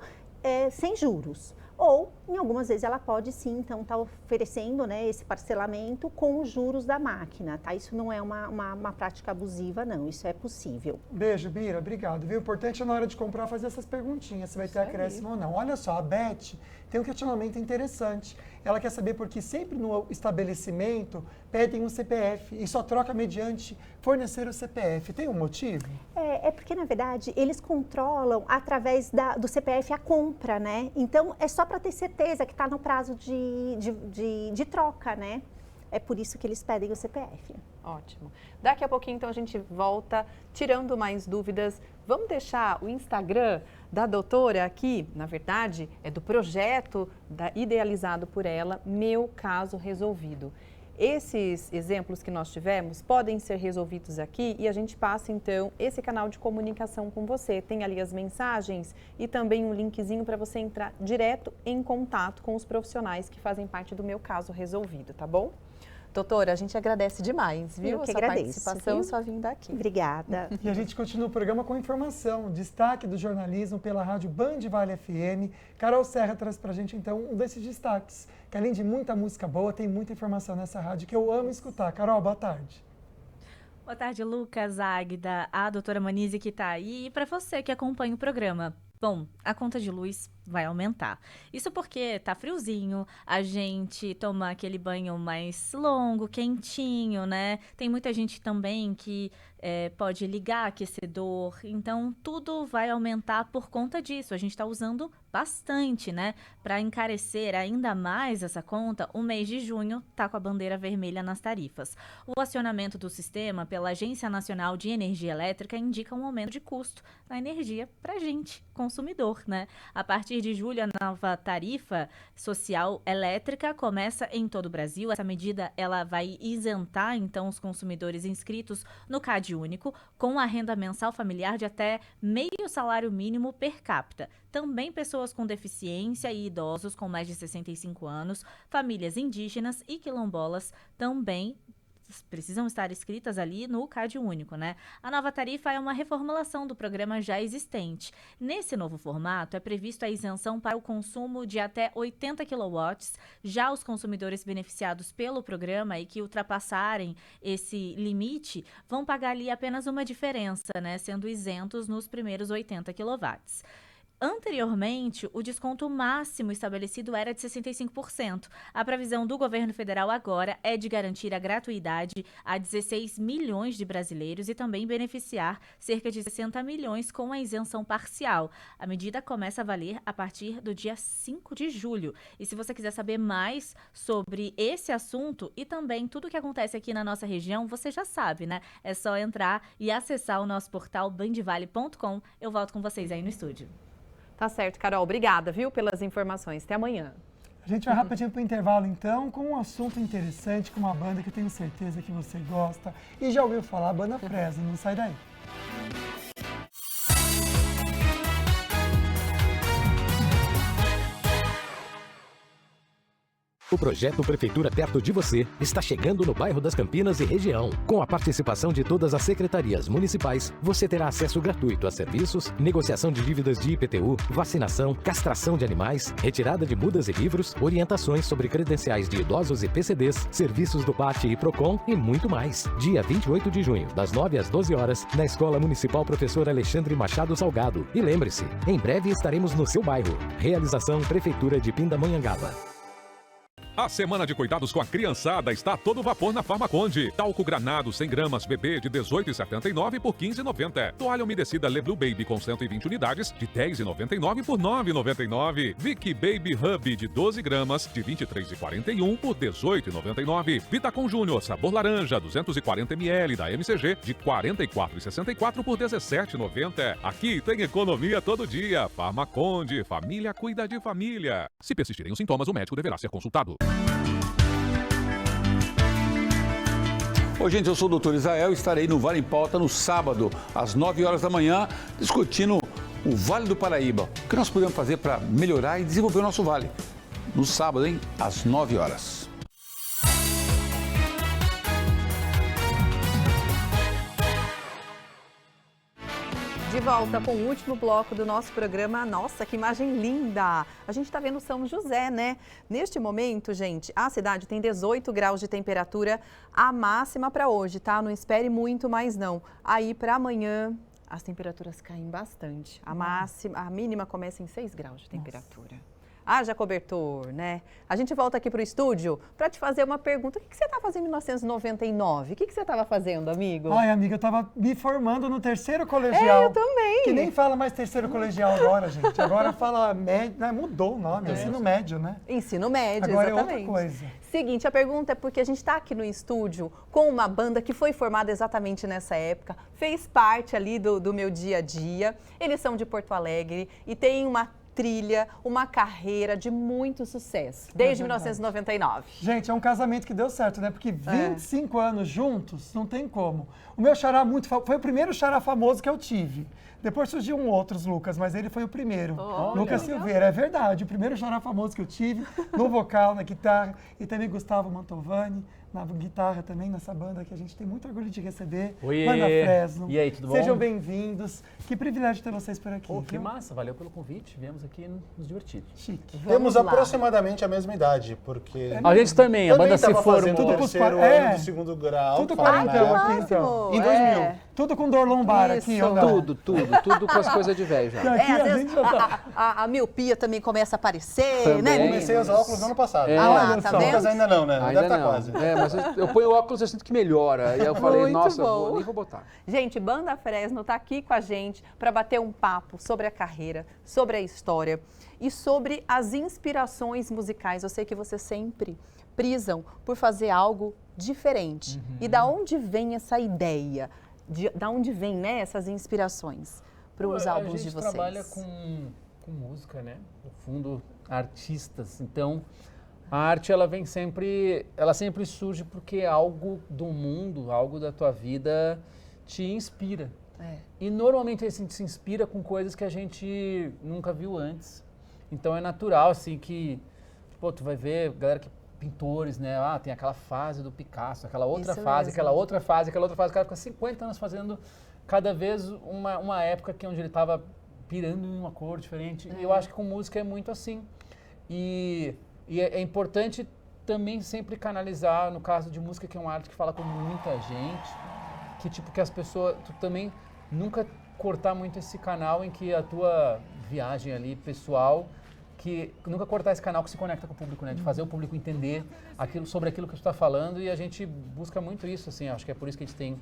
Speaker 5: sem juros. Ou, em algumas vezes, ela pode sim, então, estar oferecendo, né, esse parcelamento com os juros da máquina, tá? Isso não é uma prática abusiva, não. Isso é possível.
Speaker 1: Beijo, Bira. Obrigado. Viu? O importante é, na hora de comprar, fazer essas perguntinhas, se vai ter acréscimo ou não. Olha só, a Beth tem um questionamento interessante. Ela quer saber por que sempre no estabelecimento pedem um CPF e só troca mediante fornecer o CPF. Tem um motivo?
Speaker 5: É porque, na verdade, eles controlam através do CPF a compra, né? Então, é só para ter certeza que está no prazo de troca, né? É por isso que eles pedem o CPF.
Speaker 2: Ótimo. Daqui a pouquinho, então, a gente volta tirando mais dúvidas. Vamos deixar o Instagram da doutora aqui, na verdade, é do projeto idealizado por ela, Meu Caso Resolvido. Esses exemplos que nós tivemos podem ser resolvidos aqui e a gente passa, então, esse canal de comunicação com você. Tem ali as mensagens e também um linkzinho para você entrar direto em contato com os profissionais que fazem parte do Meu Caso Resolvido, tá bom? Doutora, a gente agradece demais, viu?
Speaker 5: Eu que
Speaker 2: sua
Speaker 5: agradeço,
Speaker 2: participação e
Speaker 5: viu?
Speaker 2: sua vinda aqui.
Speaker 5: Obrigada.
Speaker 1: E a gente continua o programa com informação, destaque do jornalismo pela rádio Band Vale FM. Carol Serra traz pra gente, então, um desses destaques, que além de muita música boa, tem muita informação nessa rádio que eu amo escutar. Carol, boa tarde.
Speaker 7: Boa tarde, Lucas, Águida, a doutora Manise que está aí e para você que acompanha o programa. Bom, a conta de luz vai aumentar. Isso porque tá friozinho, a gente toma aquele banho mais longo, quentinho, né? Tem muita gente também que pode ligar aquecedor, então tudo vai aumentar por conta disso. A gente está usando bastante, né? Para encarecer ainda mais essa conta, o mês de junho tá com a bandeira vermelha nas tarifas. O acionamento do sistema pela Agência Nacional de Energia Elétrica indica um aumento de custo na energia para a gente, consumidor, né? A partir de julho, a nova tarifa social elétrica começa em todo o Brasil. Essa medida ela vai isentar, então, os consumidores inscritos no CAD Único com a renda mensal familiar de até meio salário mínimo per capita. Também pessoas com deficiência e idosos com mais de 65 anos, famílias indígenas e quilombolas também precisam estar inscritas ali no CAD Único, né? A nova tarifa é uma reformulação do programa já existente. Nesse novo formato, é previsto a isenção para o consumo de até 80 kW. Já os consumidores beneficiados pelo programa e que ultrapassarem esse limite vão pagar ali apenas uma diferença, né? Sendo isentos nos primeiros 80 kW. Anteriormente, o desconto máximo estabelecido era de 65%. A previsão do governo federal agora é de garantir a gratuidade a 16 milhões de brasileiros e também beneficiar cerca de 60 milhões com a isenção parcial. A medida começa a valer a partir do dia 5 de julho. E se você quiser saber mais sobre esse assunto e também tudo o que acontece aqui na nossa região, você já sabe, né? É só entrar e acessar o nosso portal bandvale.com. Eu volto com vocês aí no estúdio.
Speaker 2: Tá certo, Carol. Obrigada, viu, pelas informações. Até amanhã.
Speaker 1: A gente vai rapidinho para o intervalo, então, com um assunto interessante, com uma banda que eu tenho certeza que você gosta e já ouviu falar, a banda Fresno. Não sai daí.
Speaker 8: O projeto Prefeitura Perto de Você está chegando no bairro das Campinas e região. Com a participação de todas as secretarias municipais, você terá acesso gratuito a serviços, negociação de dívidas de IPTU, vacinação, castração de animais, retirada de mudas e livros, orientações sobre credenciais de idosos e PCDs, serviços do PAT e PROCON e muito mais. Dia 28 de junho, das 9 às 12 horas, na Escola Municipal Professor Alexandre Machado Salgado. E lembre-se, em breve estaremos no seu bairro. Realização Prefeitura de Pindamonhangaba.
Speaker 9: A semana de cuidados com a criançada está a todo vapor na Farmaconde. Talco granado 100 gramas bebê de R$ 18,79 por R$ 15,90. Toalha umedecida Le Blue Baby com 120 unidades de R$ 10,99 por R$ 9,99. Vicky Baby Hub de 12 gramas de R$ 23,41 por R$ 18,99. Vitacom Júnior sabor laranja 240 ml da MCG de R$ 44,64 por R$ 17,90. Aqui tem economia todo dia. Farmaconde, família cuida de família. Se persistirem os sintomas, o médico deverá ser consultado.
Speaker 23: Oi, gente, eu sou o Dr. Israel e estarei no Vale em Pauta no sábado, às 9 horas da manhã, discutindo o Vale do Paraíba. O que nós podemos fazer para melhorar e desenvolver o nosso vale? No sábado, hein? Às 9 horas.
Speaker 2: De volta com o último bloco do nosso programa. Nossa, que imagem linda! A gente está vendo São José, né? Neste momento, gente, a cidade tem 18 graus de temperatura, a máxima para hoje, tá? Não espere muito mais não. Aí para amanhã as temperaturas caem bastante. A mínima começa em 6 graus de temperatura. Haja cobertor, né? A gente volta aqui para o estúdio para te fazer uma pergunta. O que você estava fazendo em 1999? O que você estava fazendo, amigo?
Speaker 1: Ai, amiga, eu estava me formando no terceiro colegial.
Speaker 2: Eu também.
Speaker 1: Que nem fala mais terceiro colegial agora, gente. Agora fala médio, né? Mudou o nome, ensino médio, né?
Speaker 2: Ensino médio,
Speaker 1: agora
Speaker 2: exatamente.
Speaker 1: É outra coisa.
Speaker 2: Seguinte, a pergunta é porque a gente está aqui no estúdio com uma banda que foi formada exatamente nessa época, fez parte ali do meu dia a dia. Eles são de Porto Alegre e tem uma trilha, uma carreira de muito sucesso, desde 1999.
Speaker 1: Gente, é um casamento que deu certo, né? Porque 25 anos juntos, não tem como. O meu xará foi o primeiro xará famoso que eu tive. Depois surgiu outros, Lucas, mas ele foi o primeiro. Lucas Silveira, é verdade. O primeiro xará famoso que eu tive, no vocal, na guitarra, e também Gustavo Mantovani, na guitarra também, nessa banda que a gente tem muito orgulho de receber.
Speaker 10: Oiê.
Speaker 1: Banda Fresno.
Speaker 10: E aí, tudo bom?
Speaker 1: Sejam bem-vindos. Que privilégio ter vocês por aqui.
Speaker 10: Que massa, valeu pelo convite. Viemos aqui nos divertir.
Speaker 1: Chique.
Speaker 11: Temos aproximadamente a mesma idade, porque...
Speaker 10: A gente também, a banda se formou.
Speaker 11: Tudo com terceiro ano do segundo grau.
Speaker 1: Tudo quarentão aqui, então.
Speaker 11: Em 2000.
Speaker 1: Tudo com dor lombar aqui, ou não?
Speaker 10: Tudo com as coisas de velho já.
Speaker 2: Às vezes a miopia também começa a aparecer,
Speaker 11: também.
Speaker 2: né?
Speaker 11: Comecei a usar óculos no ano passado.
Speaker 2: Tá vendo?
Speaker 11: Mas ainda não, né?
Speaker 10: Ainda
Speaker 11: deve estar
Speaker 10: não.
Speaker 11: quase.
Speaker 10: Mas eu ponho óculos e eu sinto que melhora. E eu falei,
Speaker 2: Muito
Speaker 10: nossa,
Speaker 2: bom.
Speaker 10: nem vou botar.
Speaker 2: Gente, Banda Fresno está aqui com a gente para bater um papo sobre a carreira, sobre a história e sobre as inspirações musicais. Eu sei que vocês sempre prisam por fazer algo diferente. E da onde vem essa ideia? Da onde vem, né, essas inspirações para os álbuns de vocês?
Speaker 10: A gente trabalha com música, né? No fundo, artistas. Então, a arte, ela sempre surge porque algo do mundo, algo da tua vida te inspira. E normalmente a gente se inspira com coisas que a gente nunca viu antes. Então é natural, assim, que, pô, tu vai ver galera que pintores, né? Ah, tem aquela fase do Picasso, aquela outra
Speaker 2: Isso
Speaker 10: fase,
Speaker 2: mesmo.
Speaker 10: aquela outra fase, aquela outra fase. O cara fica 50 anos fazendo cada vez uma época onde ele estava pirando em uma cor diferente. E eu acho que com música é muito assim. E é importante também sempre canalizar, no caso de música, que é uma arte que fala com muita gente, que as pessoas, tu também nunca cortar muito esse canal em que a tua viagem ali, pessoal, que nunca cortar esse canal que se conecta com o público, né? De fazer o público entender sobre aquilo que tu está falando, e a gente busca muito isso, assim, acho que é por isso que a gente tem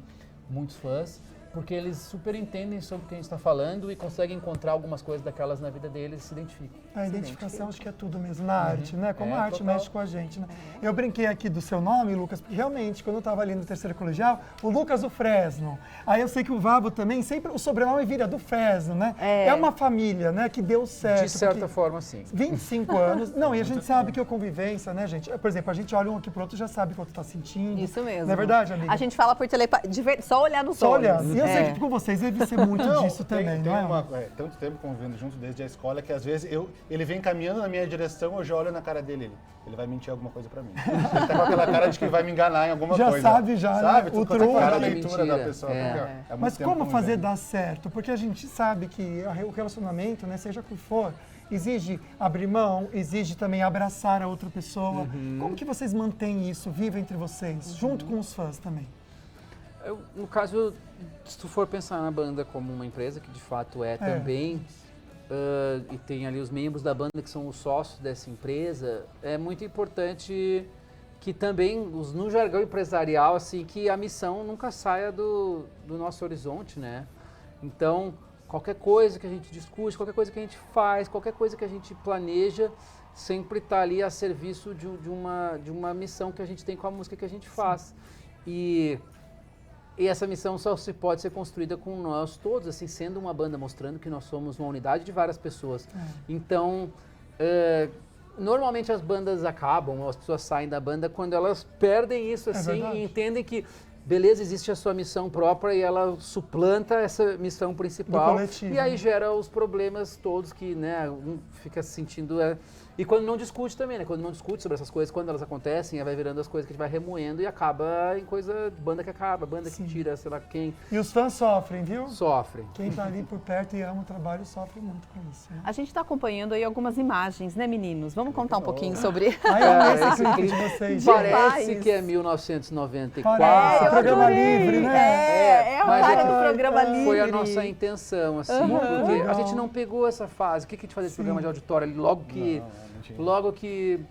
Speaker 10: muitos fãs, porque eles super entendem sobre o que a gente está falando e conseguem encontrar algumas coisas daquelas na vida deles e se identificam.
Speaker 1: A identificação acho que é tudo mesmo, na arte, né? Como a arte
Speaker 10: total.
Speaker 1: mexe com a gente, né? Eu brinquei aqui do seu nome, Lucas, porque realmente, quando eu estava ali no terceiro colegial, o Lucas do Fresno. Aí eu sei que o Vavo também, sempre o sobrenome vira do Fresno, né? É uma família, né, que deu certo.
Speaker 10: De certa forma, sim.
Speaker 1: 25 anos. Não, e a gente sabe que a convivência, né, gente? Por exemplo, a gente olha um aqui pro outro e já sabe o que o outro está sentindo.
Speaker 2: Isso mesmo.
Speaker 1: Não é verdade, amiga?
Speaker 2: A gente fala por telepatia, só olhar nos
Speaker 1: Só
Speaker 2: olhos.
Speaker 1: olhar. E eu sei que com vocês deve ser muito disso também, não é?
Speaker 11: Tanto tempo convivendo junto desde a escola que às vezes ele vem caminhando na minha direção, eu já olho na cara dele. Ele vai mentir alguma coisa pra mim. Ele tá com aquela cara de que vai me enganar em alguma coisa.
Speaker 1: Sabe,
Speaker 11: Sabe?
Speaker 1: o
Speaker 11: Tu
Speaker 1: truque.
Speaker 11: faz a leitura da pessoa. É muito
Speaker 1: Mas
Speaker 11: tempo
Speaker 1: como fazer
Speaker 11: convivendo.
Speaker 1: dar certo? Porque a gente sabe que o relacionamento, né, seja o que for, exige abrir mão, exige também abraçar a outra pessoa. Como que vocês mantêm isso vivo entre vocês, junto com os fãs também?
Speaker 10: No caso, se tu for pensar na banda como uma empresa, que de fato é também, e tem ali os membros da banda que são os sócios dessa empresa, é muito importante que também, no jargão empresarial, assim, que a missão nunca saia do nosso horizonte, né? Então, qualquer coisa que a gente discute, qualquer coisa que a gente faz, qualquer coisa que a gente planeja, sempre está ali a serviço de uma missão que a gente tem com a música que a gente faz. E essa missão só se pode ser construída com nós todos, assim, sendo uma banda, mostrando que nós somos uma unidade de várias pessoas. Então, normalmente as bandas acabam, as pessoas saem da banda quando elas perdem isso, assim, e entendem que, beleza, existe a sua missão própria e ela suplanta essa missão principal.
Speaker 1: Do coletivo,
Speaker 10: e aí gera os problemas todos que, né, um fica se sentindo... E quando não discute também, né? Quando não discute sobre essas coisas, quando elas acontecem, vai virando as coisas que a gente vai remoendo e acaba em coisa, banda que acaba, banda que tira, sei lá quem.
Speaker 1: E os fãs sofrem, viu?
Speaker 10: Sofrem.
Speaker 1: Quem tá ali por perto e ama o trabalho sofre muito com isso. Né?
Speaker 2: A gente está acompanhando aí algumas imagens, né, meninos? Vamos contar um pouquinho sobre...
Speaker 1: Esse clipe de vocês.
Speaker 10: Parece que é 1994.
Speaker 1: Parece, o programa livre, né?
Speaker 2: É a cara do programa livre.
Speaker 10: Foi a nossa intenção, assim, porque a gente não pegou essa fase. O que a gente fazia esse programa de auditório ali? Logo que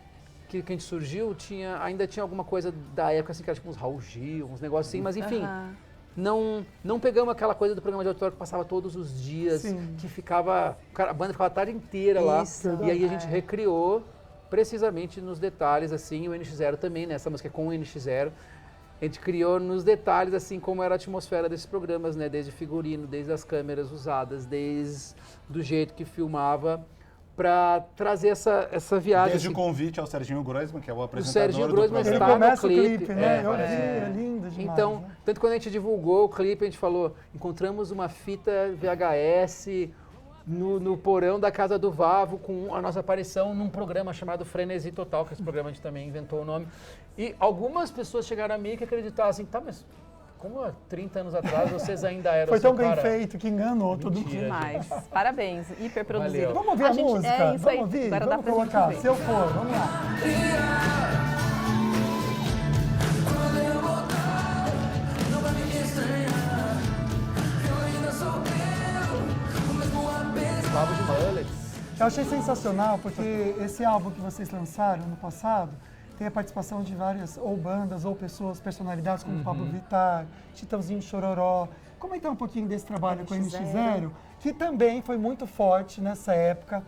Speaker 10: a gente surgiu, ainda tinha alguma coisa da época, assim, que era tipo uns Raul Gil, uns negócios assim, mas enfim, não pegamos aquela coisa do programa de auditório que passava todos os dias, que a banda ficava a tarde inteira lá, e aí a gente recriou precisamente nos detalhes, assim, o NX0 também, né, essa música é com o NX0, a gente criou nos detalhes, assim, como era a atmosfera desses programas, né, desde figurino, desde as câmeras usadas, desde do jeito que filmava, para trazer essa viagem.
Speaker 11: Desde
Speaker 10: assim,
Speaker 11: o convite ao Serginho Groisman, que é o
Speaker 10: o
Speaker 11: apresentador
Speaker 10: Serginho Groisman
Speaker 11: do
Speaker 10: está
Speaker 11: programa.
Speaker 10: no clipe,
Speaker 1: né? Eu vi, é lindo demais.
Speaker 10: Então,
Speaker 1: né?
Speaker 10: tanto que quando a gente divulgou o clipe, a gente falou, encontramos uma fita VHS no porão da casa do Vavo, com a nossa aparição num programa chamado Frenesi Total, que esse programa a gente também inventou o nome. E algumas pessoas chegaram a mim que acreditavam assim, tá, mas como há 30 anos atrás vocês ainda eram...
Speaker 1: Foi tão bem feito que enganou todo mundo.
Speaker 2: Demais. Parabéns. Hiper produzido.
Speaker 1: Vamos ouvir a música?
Speaker 2: É isso
Speaker 1: vamos ouvir?
Speaker 2: Agora
Speaker 1: vamos
Speaker 2: dá pra
Speaker 1: colocar.
Speaker 2: gente
Speaker 1: Se eu for, vamos lá.
Speaker 10: Vavo de Mullets.
Speaker 1: Eu achei sensacional porque esse álbum que vocês lançaram no passado tem a participação de várias ou bandas ou pessoas, personalidades como Pablo Vittar, Chitãozinho Chororó. Comentar um pouquinho desse trabalho com o NX0, que também foi muito forte nessa época.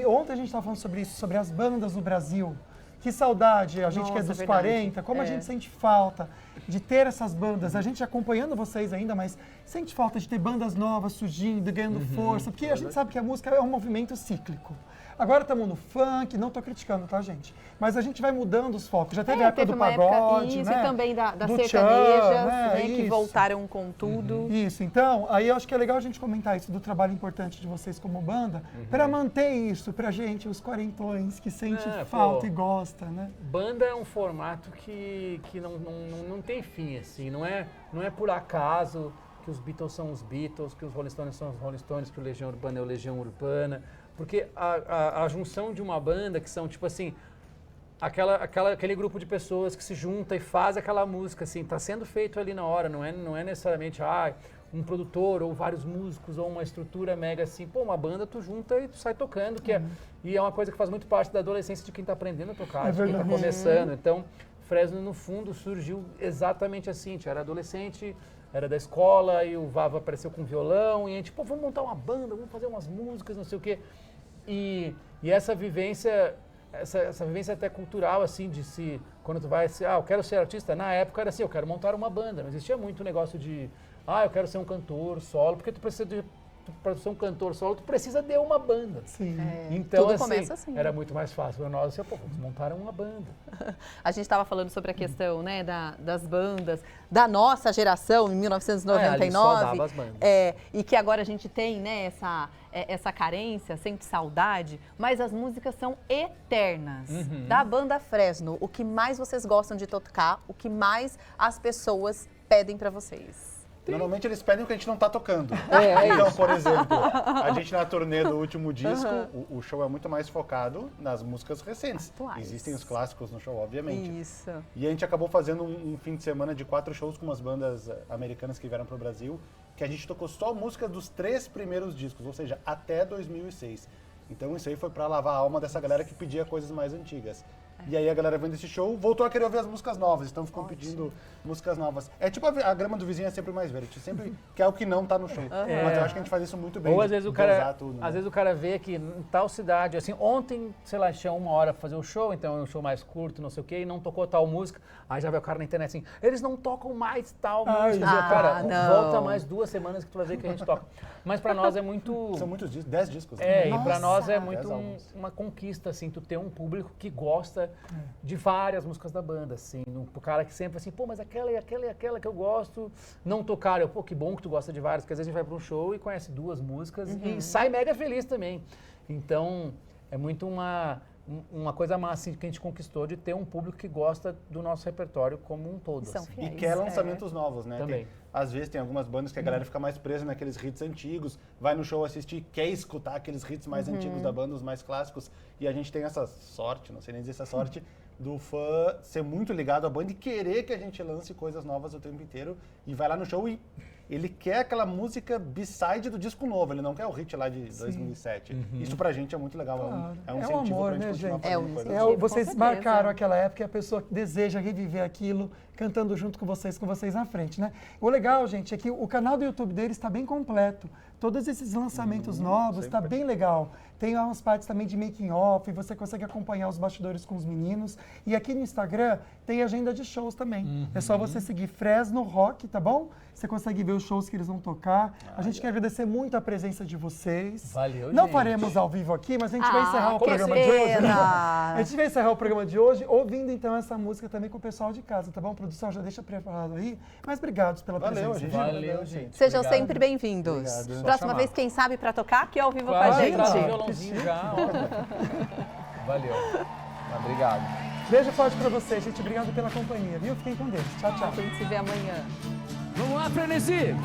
Speaker 1: Ontem a gente estava falando sobre isso, sobre as bandas no Brasil. Que saudade, a gente que é dos 40, como a gente sente falta de ter essas bandas. A gente acompanhando vocês ainda, mas sente falta de ter bandas novas surgindo, ganhando força, porque a gente sabe que a música é um movimento cíclico. Agora estamos no funk, não estou criticando, tá, gente? Mas a gente vai mudando os focos. Já teve a época do pagode,
Speaker 2: isso,
Speaker 1: né?
Speaker 2: e também das
Speaker 1: do
Speaker 2: sertanejas,
Speaker 1: né?
Speaker 2: que voltaram com tudo.
Speaker 1: Isso, então, aí eu acho que é legal a gente comentar isso do trabalho importante de vocês como banda, para manter isso pra gente, os quarentões que sentem falta e gostam. festa, né?
Speaker 10: Banda é um formato que não tem fim, assim. Não é por acaso que os Beatles são os Beatles, que os Rolling Stones são os Rolling Stones, que o Legião Urbana é o Legião Urbana. Porque a junção de uma banda que são, tipo assim, aquele grupo de pessoas que se junta e faz aquela música, assim, tá sendo feito ali na hora, não é necessariamente um produtor ou vários músicos ou uma estrutura mega assim. Pô, uma banda tu junta e tu sai tocando, e é uma coisa que faz muito parte da adolescência de quem tá aprendendo a tocar, de quem tá começando. Então, Fresno, no fundo, surgiu exatamente assim. A gente era adolescente, era da escola, e o Vava apareceu com violão, e a gente, pô, vamos montar uma banda, vamos fazer umas músicas, não sei o quê. E essa vivência, essa vivência até cultural, assim, de se, quando tu vai, assim, eu quero ser artista, na época era assim, eu quero montar uma banda. Não existia muito o negócio de, eu quero ser um cantor solo, porque tu precisa para ser um cantor solo, tu precisa de uma banda.
Speaker 1: Sim.
Speaker 10: Então,
Speaker 2: tudo começa assim.
Speaker 10: Era muito mais fácil para nós, assim, vamos montar uma banda.
Speaker 2: A gente estava falando sobre a questão, né, das bandas, da nossa geração, em 1999.
Speaker 10: Ali só dava as bandas.
Speaker 2: E que agora a gente tem, né, essa carência, sente saudade, mas as músicas são eternas. Da banda Fresno, o que mais vocês gostam de tocar, o que mais as pessoas pedem para vocês?
Speaker 11: Normalmente eles pedem o que a gente não tá tocando. Então, por exemplo, a gente na turnê do último disco, o show é muito mais focado nas músicas recentes.
Speaker 2: Atuais.
Speaker 11: Existem os clássicos no show, obviamente.
Speaker 2: Isso.
Speaker 11: E a gente acabou fazendo um fim de semana de 4 shows com umas bandas americanas que vieram pro Brasil, que a gente tocou só música dos 3 primeiros discos, ou seja, até 2006. Então isso aí foi pra lavar a alma dessa galera que pedia coisas mais antigas. E aí a galera vendo esse show voltou a querer ouvir as músicas novas, então ficam pedindo músicas novas. É tipo a grama do vizinho é sempre mais verde, sempre quer o que não tá no show. Mas eu acho que a gente faz isso muito bem.
Speaker 10: Ou às vezes o cara vê que em tal cidade, assim, ontem, sei lá, tinha 1 hora pra fazer o show, então é um show mais curto, não sei o quê, e não tocou tal música. Aí já vê o cara na internet assim, eles não tocam mais tal música. Cara, volta mais 2 semanas que tu vai ver que a gente toca. Mas pra nós é muito...
Speaker 11: São muitos discos, 10 discos.
Speaker 10: E pra nós é muito uma conquista, assim, tu ter um público que gosta de várias músicas da banda, assim. O cara que sempre assim, pô, mas aquela e aquela e aquela que eu gosto, não tocaram. Pô, que bom que tu gosta de várias, porque às vezes a gente vai pra um show e conhece 2 músicas e sai mega feliz também. Então, é muito uma coisa massa assim, que a gente conquistou de ter um público que gosta do nosso repertório como um todo.
Speaker 2: São
Speaker 10: assim.
Speaker 11: E quer lançamentos novos, né?
Speaker 10: Também.
Speaker 11: Às vezes tem algumas bandas que a galera fica mais presa naqueles hits antigos, vai no show assistir, quer escutar aqueles hits mais antigos da banda, os mais clássicos, e a gente tem essa sorte, não sei nem dizer essa sorte, do fã ser muito ligado à banda e querer que a gente lance coisas novas o tempo inteiro, e vai lá no show e ele quer aquela música B-side do disco novo, ele não quer o hit lá de 2007. Isso pra gente é muito legal, é um incentivo
Speaker 1: amor,
Speaker 11: pra gente continuar fazendo coisas.
Speaker 1: Vocês marcaram aquela época e a pessoa deseja reviver aquilo, cantando junto com vocês na frente, né? O legal, gente, é que o canal do YouTube deles está bem completo. Todos esses lançamentos novos, está bem legal. Tem umas partes também de making off, você consegue acompanhar os bastidores com os meninos. E aqui no Instagram tem agenda de shows também. É só você seguir Fresno Rock, tá bom? Você consegue ver os shows que eles vão tocar. A gente quer agradecer muito a presença de vocês.
Speaker 10: Valeu,
Speaker 1: Não
Speaker 10: gente.
Speaker 1: faremos ao vivo aqui, mas a gente vai encerrar o programa de hoje. A gente vai encerrar o programa de hoje ouvindo então essa música também com o pessoal de casa, tá bom? A produção já deixa preparado aí. Mas obrigados pela presença.
Speaker 11: Gente.
Speaker 10: Valeu, gente.
Speaker 2: Sejam
Speaker 10: Obrigado.
Speaker 2: sempre bem-vindos.
Speaker 1: chamar.
Speaker 2: Próxima vez, quem sabe, para tocar aqui ao vivo com a
Speaker 10: Claro,
Speaker 2: gente.
Speaker 10: traz o violãozinho já. Valeu. Obrigado.
Speaker 1: Beijo forte pra vocês, gente. Obrigado pela companhia, viu? Fiquem com Deus. Tchau, tchau.
Speaker 2: A gente se vê amanhã.
Speaker 12: Vamos lá, Frenesi!